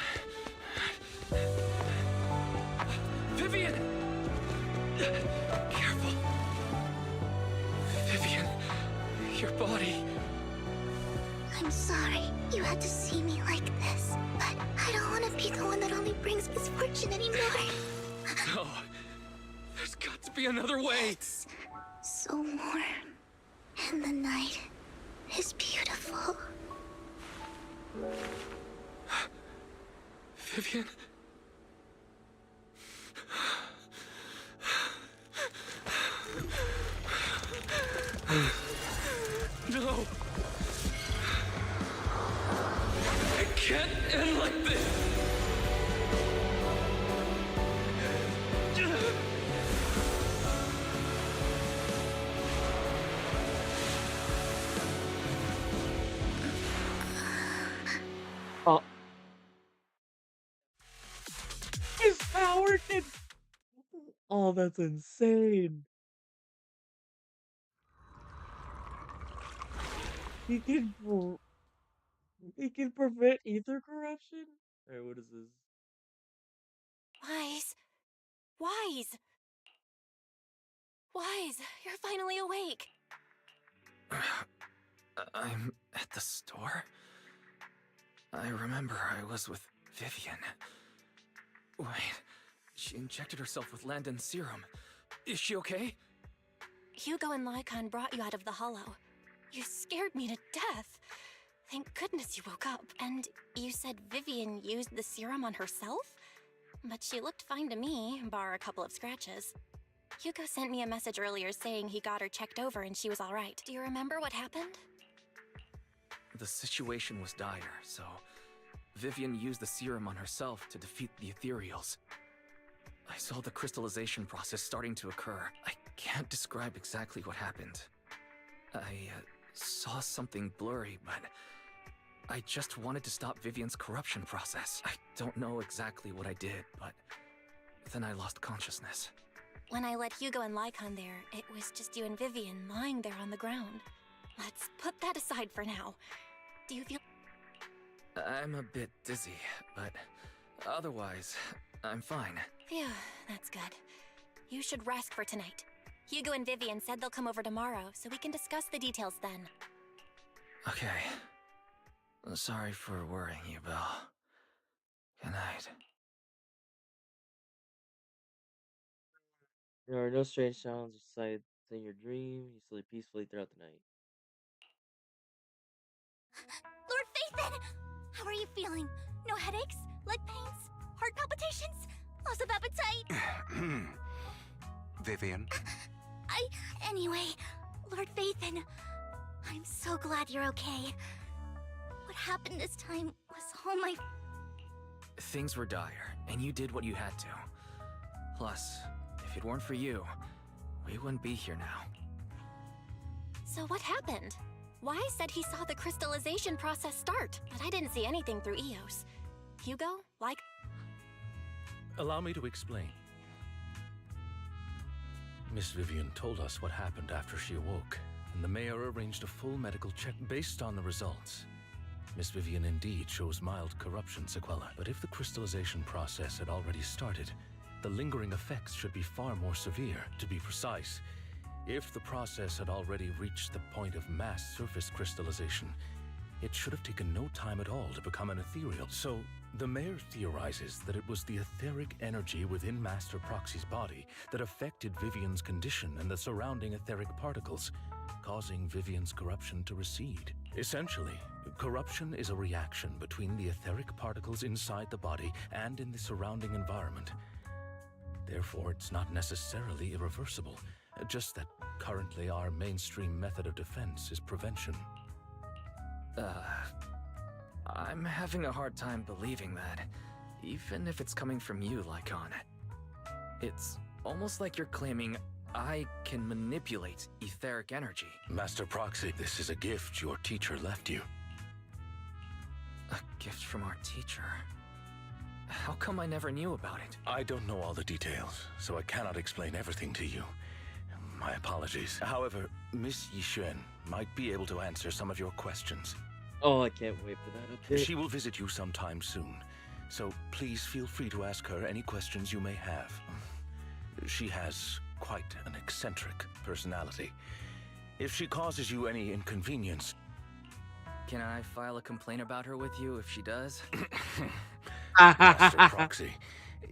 Speaker 8: Vivian! Careful. Vivian, your body.
Speaker 4: I'm sorry you had to see me like this, but I don't want to be the one that only brings misfortune anymore.
Speaker 8: No. There's got to be another way.
Speaker 4: It's so warm, and the night is beautiful.
Speaker 8: Vivian? No! It can't end like this!
Speaker 1: Oh. His power can... Oh, that's insane. He can prevent ether corruption? Alright, what is this?
Speaker 18: Wise. Wise. Wise, you're finally awake.
Speaker 8: I'm at the store. I remember I was with Vivian. Wait, she injected herself with Landon's serum. Is she okay?
Speaker 18: Hugo and Lycon brought you out of the hollow. You scared me to death. Thank goodness you woke up. And you said Vivian used the serum on herself? But she looked fine to me, bar a couple of scratches. Hugo sent me a message earlier saying he got her checked over and she was all right. Do you remember what happened?
Speaker 8: The situation was dire, so Vivian used the serum on herself to defeat the ethereals. I saw the crystallization process starting to occur. I can't describe exactly what happened. I saw something blurry, but I just wanted to stop Vivian's corruption process. I don't know exactly what I did, but then I lost consciousness.
Speaker 18: When I led Hugo and Lycon there, it was just you and Vivian lying there on the ground. Let's put that aside for now. Do you feel...
Speaker 8: I'm a bit dizzy, but otherwise, I'm fine.
Speaker 18: Phew, that's good. You should rest for tonight. Hugo and Vivian said they'll come over tomorrow, so we can discuss the details then.
Speaker 8: Okay. Sorry for worrying you, Belle. Good night.
Speaker 1: There are no strange sounds or sights in your dream. You sleep peacefully throughout the night.
Speaker 4: Lord Phaethon! How are you feeling? No headaches? Leg pains? Heart palpitations? Loss of appetite?
Speaker 12: Vivian?
Speaker 4: Anyway, Lord Phaethon, I'm so glad you're okay. What happened this time was all my...
Speaker 8: Things were dire, and you did what you had to. Plus, if it weren't for you, we wouldn't be here now.
Speaker 18: So what happened? Wise said he saw the crystallization process start, but I didn't see anything through Eos. Hugo, like...
Speaker 14: Allow me to explain. Miss Vivian told us what happened after she awoke, and the mayor arranged a full medical check based on the results. Miss Vivian indeed shows mild corruption sequelae, but if the crystallization process had already started, the lingering effects should be far more severe. To be precise, if the process had already reached the point of mass surface crystallization, it should have taken no time at all to become an ethereal. So, the mayor theorizes that it was the etheric energy within Master Proxy's body that affected Vivian's condition and the surrounding etheric particles, causing Vivian's corruption to recede. Essentially, corruption is a reaction between the etheric particles inside the body and in the surrounding environment. Therefore, it's not necessarily irreversible, just that currently our mainstream method of defense is prevention.
Speaker 8: I'm having a hard time believing that, even if it's coming from you, Lycon. It's almost like you're claiming I can manipulate etheric energy.
Speaker 14: Master Proxy, this is a gift your teacher left you.
Speaker 8: A gift from our teacher? How come I never knew about it?
Speaker 14: I don't know all the details, so I cannot explain everything to you. My apologies. However, Miss Yixuan might be able to answer some of your questions.
Speaker 1: Oh, I can't wait for that update.
Speaker 14: She will visit you sometime soon, so please feel free to ask her any questions you may have. She has quite an eccentric personality. If she causes you any inconvenience...
Speaker 8: Can I file a complaint about her with you if she does?
Speaker 14: Master Proxy,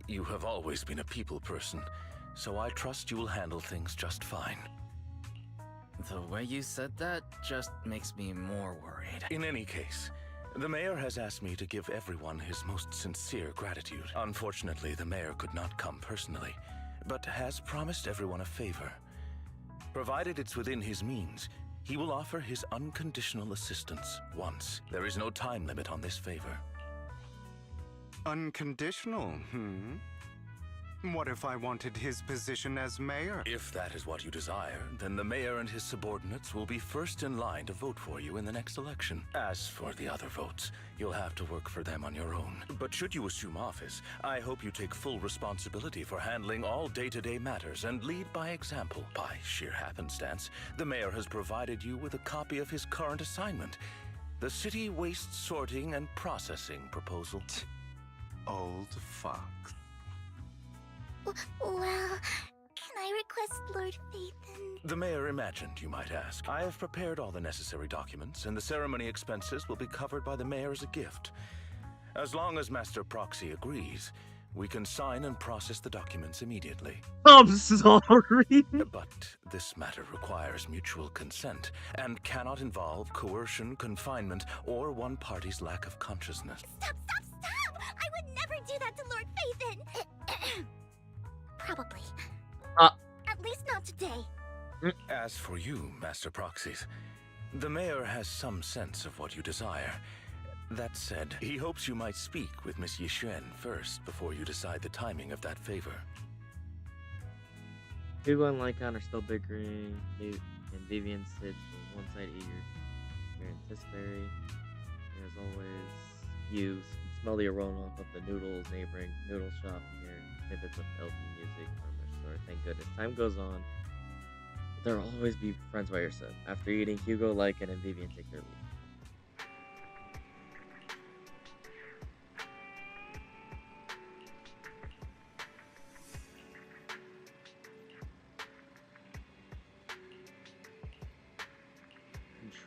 Speaker 14: you have always been a people person, so I trust you will handle things just fine.
Speaker 8: The way you said that just makes me more worried.
Speaker 14: In any case, the mayor has asked me to give everyone his most sincere gratitude. Unfortunately, the mayor could not come personally, but has promised everyone a favor. Provided it's within his means, he will offer his unconditional assistance once. There is no time limit on this favor.
Speaker 12: Unconditional, What if I wanted his position as mayor?
Speaker 14: If that is what you desire, then the mayor and his subordinates will be first in line to vote for you in the next election. As for the other votes, you'll have to work for them on your own. But should you assume office, I hope you take full responsibility for handling all day-to-day matters and lead by example. By sheer happenstance, the mayor has provided you with a copy of his current assignment, the City Waste Sorting and Processing proposal.
Speaker 12: Old fox.
Speaker 4: Well, can I request Lord Phaethon?
Speaker 14: The mayor imagined, you might ask. I have prepared all the necessary documents, and the ceremony expenses will be covered by the mayor as a gift. As long as Master Proxy agrees, we can sign and process the documents immediately.
Speaker 1: I'm sorry.
Speaker 14: But this matter requires mutual consent and cannot involve coercion, confinement, or one party's lack of consciousness.
Speaker 4: Stop! I would never do that to Lord Phaethon! Probably. At least not today.
Speaker 14: As for you, Master Proxies, the mayor has some sense of what you desire. That said, he hopes you might speak with Miss Yixuan first before you decide the timing of that favor.
Speaker 1: Hugo and Lycon are still bickering, and Vivian sits on one side eager. Here in Tisbury, as always, you can smell the aroma of the noodles neighboring noodle shop here. Snippets of LP music from their store. Thank goodness. Time goes on. There'll always be friends by your side. After eating, Hugo, Lycan, and Vivian take their leave.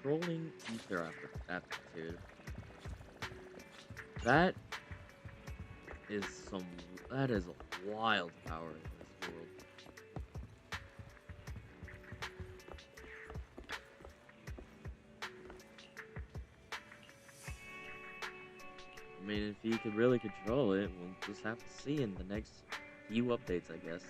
Speaker 1: Controlling ether aptitude. That is a wild power in this world. I mean, if he could really control it, we'll just have to see in the next few updates, I guess.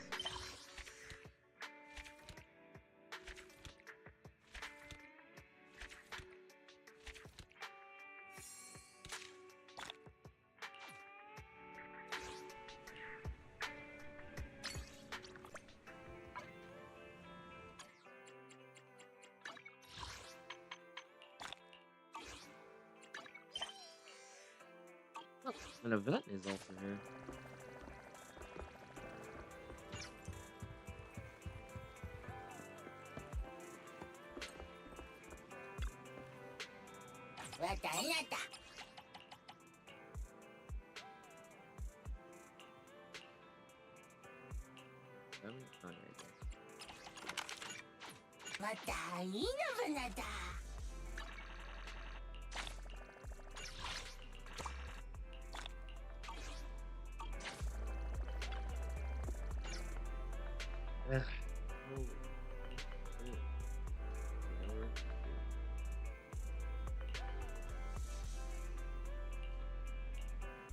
Speaker 1: An event is also here.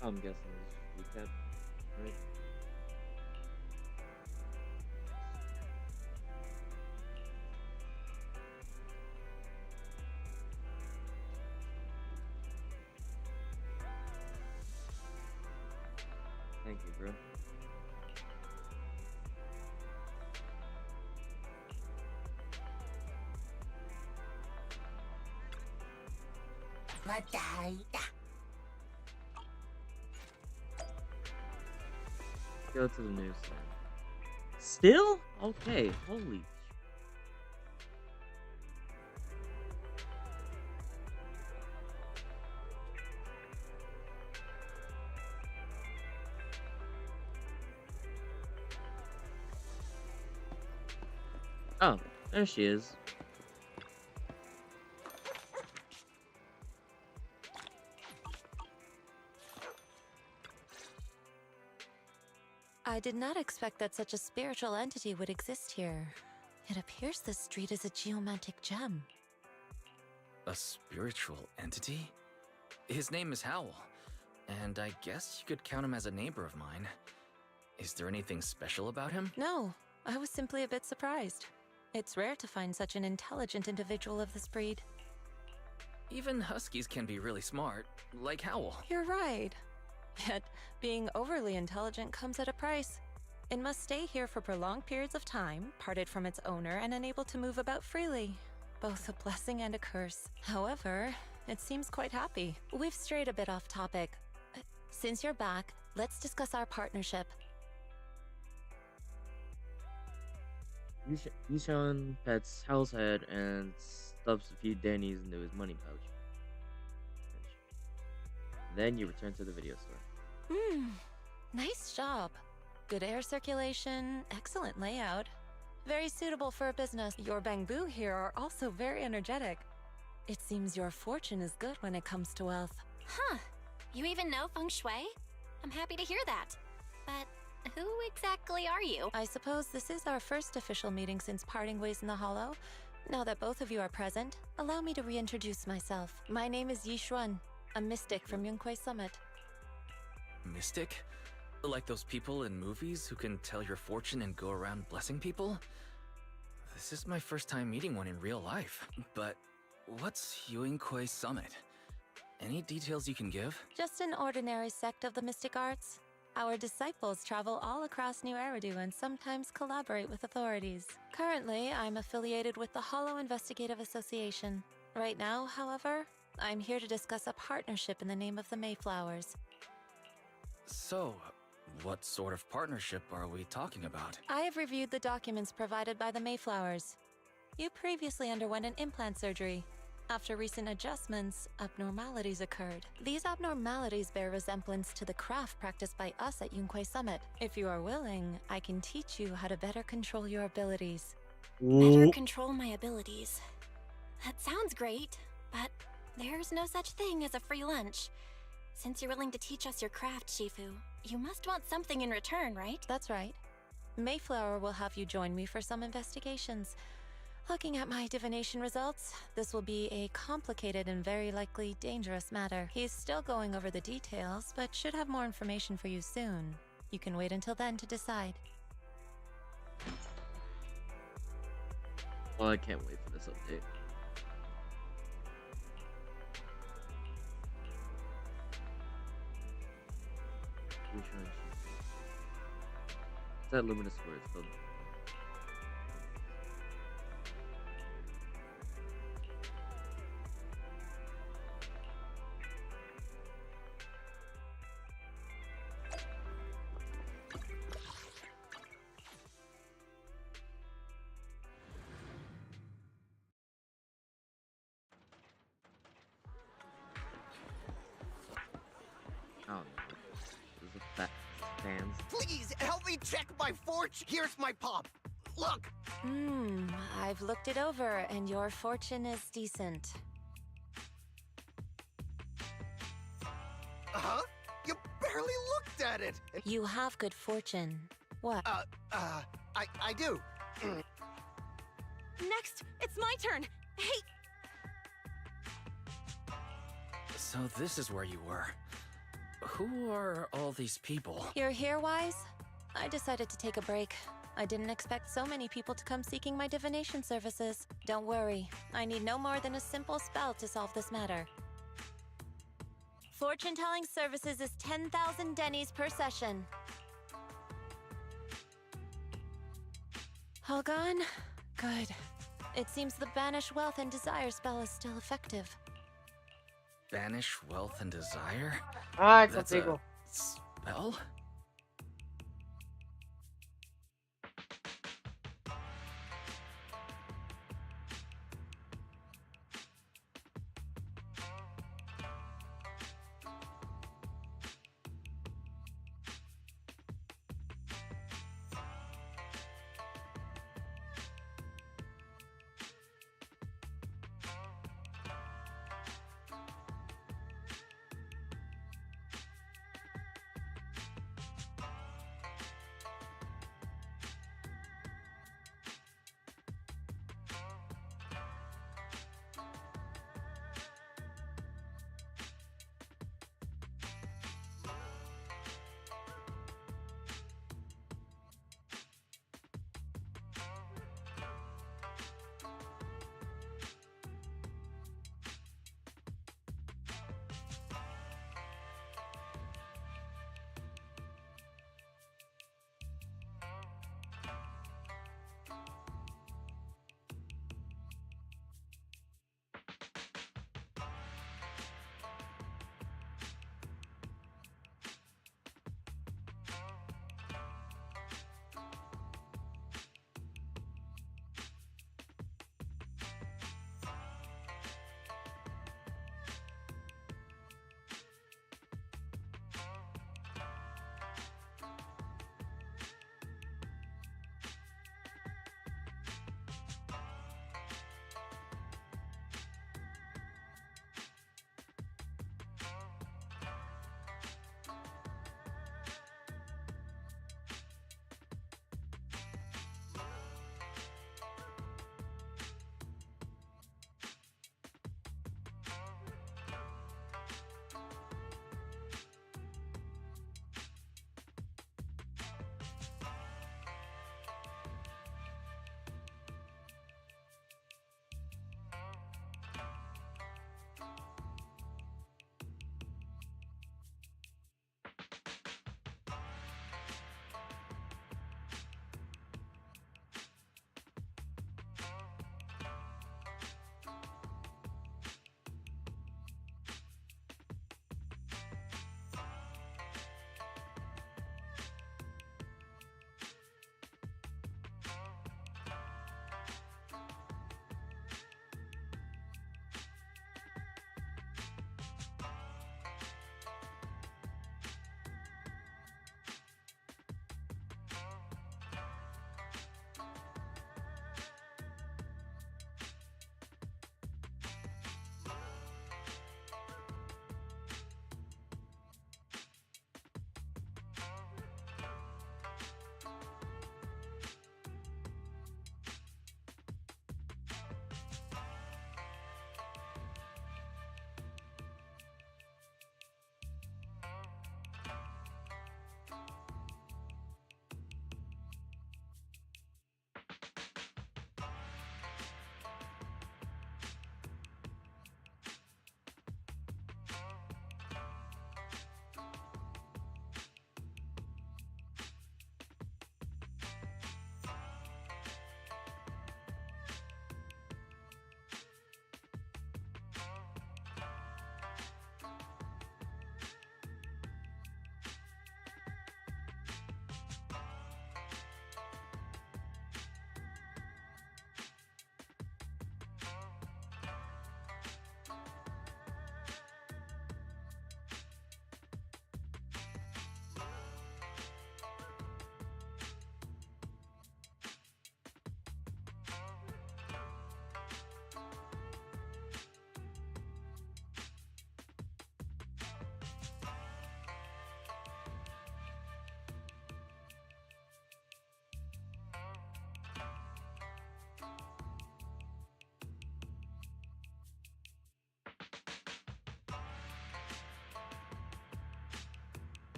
Speaker 1: I'm guessing it's recap, right? Thank you, bro. Go to the news stand. Still? Okay, holy. Oh, there she is.
Speaker 6: I did not expect that such a spiritual entity would exist here. It appears this street is a geomantic gem.
Speaker 8: A spiritual entity? His name is Howl, and I guess you could count him as a neighbor of mine. Is there anything special about him?
Speaker 6: No, I was simply a bit surprised. It's rare to find such an intelligent individual of this breed.
Speaker 8: Even huskies can be really smart, like Howl.
Speaker 6: You're right. Yet, being overly intelligent comes at a price. It must stay here for prolonged periods of time, parted from its owner and unable to move about freely. Both a blessing and a curse. However, it seems quite happy. We've strayed a bit off topic. Since you're back, let's discuss our partnership.
Speaker 1: Yishan pets Howl's head and stuffs a few Denny's into his money pouch. Then you return to the video store.
Speaker 6: Nice job. Good air circulation, excellent layout. Very suitable for a business. Your bangbu here are also very energetic. It seems your fortune is good when it comes to wealth.
Speaker 18: Huh. You even know feng shui? I'm happy to hear that. But who exactly are you?
Speaker 6: I suppose this is our first official meeting since parting ways in the Hollow. Now that both of you are present, allow me to reintroduce myself. My name is Yi Xuan, a mystic from Yunquei Summit.
Speaker 8: Mystic? Like those people in movies who can tell your fortune and go around blessing people? This is my first time meeting one in real life. But what's Yunquei Summit? Any details you can give?
Speaker 6: Just an ordinary sect of the mystic arts. Our disciples travel all across New Eridu and sometimes collaborate with authorities. Currently, I'm affiliated with the Hollow Investigative Association. Right now, however, I'm here to discuss a partnership in the name of the Mayflowers.
Speaker 8: So, what sort of partnership are we talking about?
Speaker 6: I have reviewed the documents provided by the Mayflowers. You previously underwent an implant surgery. After recent adjustments, abnormalities occurred. These abnormalities bear resemblance to the craft practiced by us at Yunquei Summit. If you are willing, I can teach you how to better control your abilities.
Speaker 18: Better control my abilities. That sounds great, but there's no such thing as a free lunch. Since you're willing to teach us your craft, Shifu, you must want something in return, right?
Speaker 6: That's right. Mayflower will have you join me for some investigations. Looking at my divination results, this will be a complicated and very likely dangerous matter. He's still going over the details, but should have more information for you soon. You can wait until then to decide.
Speaker 1: Well, I can't wait for this update. Which one is she? It's that luminous word. It's called. Oh no. This is a fat fans.
Speaker 20: Please, help me check my fortune! Here's my pop! Look!
Speaker 6: I've looked it over, and your fortune is decent.
Speaker 20: Huh? You barely looked at it!
Speaker 6: You have good fortune. What?
Speaker 20: I do.
Speaker 10: Next, it's my turn. Hey!
Speaker 8: So this is where you were. Who are all these people?
Speaker 6: You're here, Wise? I decided to take a break. I didn't expect so many people to come seeking my divination services. Don't worry, I need no more than a simple spell to solve this matter. Fortune-telling services is 10,000 Denny's per session. All gone? Good. It seems the Banish Wealth and Desire spell is still effective.
Speaker 8: Banish wealth and desire?
Speaker 1: Alright,
Speaker 8: That's a spell?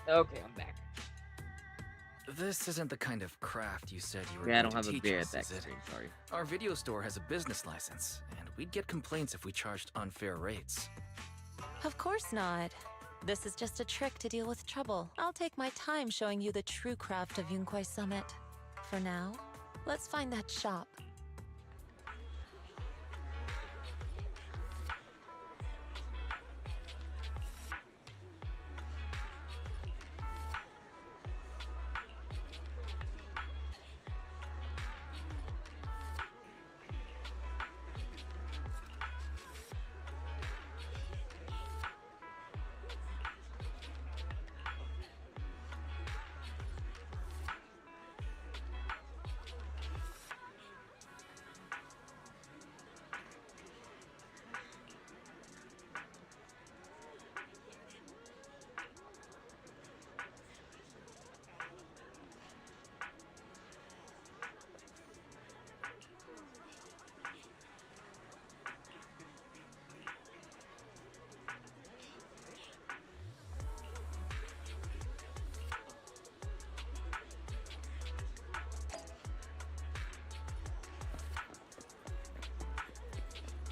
Speaker 1: Okay, I'm back.
Speaker 8: This isn't the kind of craft you said you were
Speaker 1: Yeah, I
Speaker 8: going
Speaker 1: don't
Speaker 8: to
Speaker 1: have a
Speaker 8: teach
Speaker 1: beer
Speaker 8: us,
Speaker 1: at that
Speaker 8: is it?
Speaker 1: screen, sorry.
Speaker 8: Our video store has a business license, and we'd get complaints if we charged unfair rates.
Speaker 6: Of course not. This is just a trick to deal with trouble. I'll take my time showing you the true craft of Yunkwai Summit. For now, let's find that shop.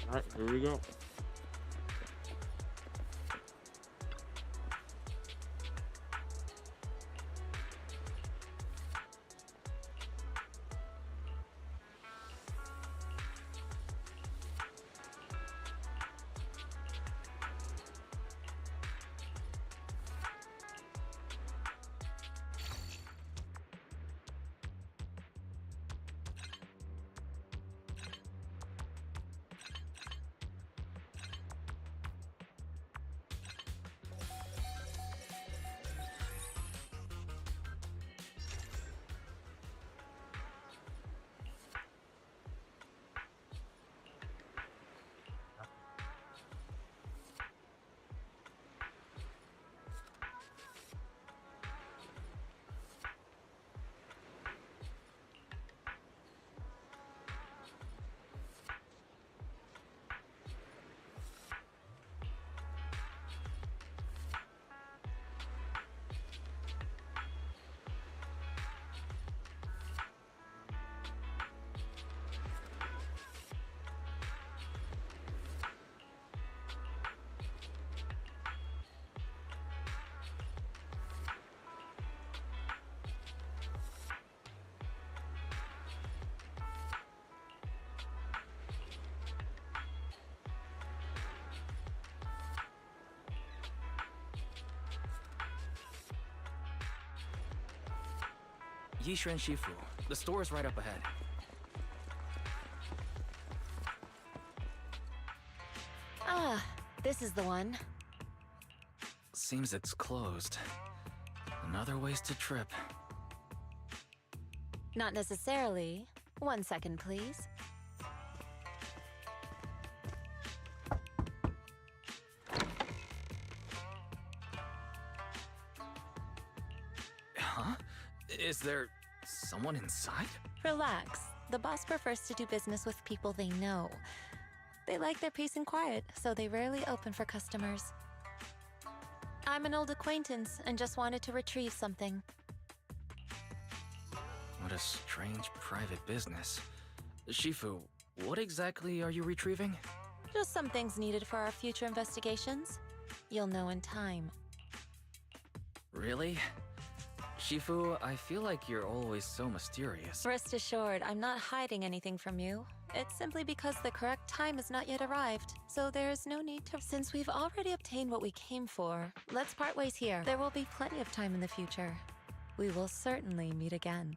Speaker 1: Alright, here we go.
Speaker 8: Yishuan Shifu, the store is right up ahead.
Speaker 6: Ah, this is the one.
Speaker 8: Seems it's closed. Another wasted trip.
Speaker 6: Not necessarily. 1 second, please.
Speaker 8: Huh? Is there someone inside?
Speaker 6: Relax. The boss prefers to do business with people they know. They like their peace and quiet, so they rarely open for customers. I'm an old acquaintance and just wanted to retrieve something.
Speaker 8: What a strange private business. Shifu, what exactly are you retrieving?
Speaker 6: Just some things needed for our future investigations. You'll know in time.
Speaker 8: Really? Shifu, I feel like you're always so mysterious.
Speaker 6: Rest assured, I'm not hiding anything from you. It's simply because the correct time has not yet arrived, so there is no need to. Since we've already obtained what we came for, let's part ways here. There will be plenty of time in the future. We will certainly meet again.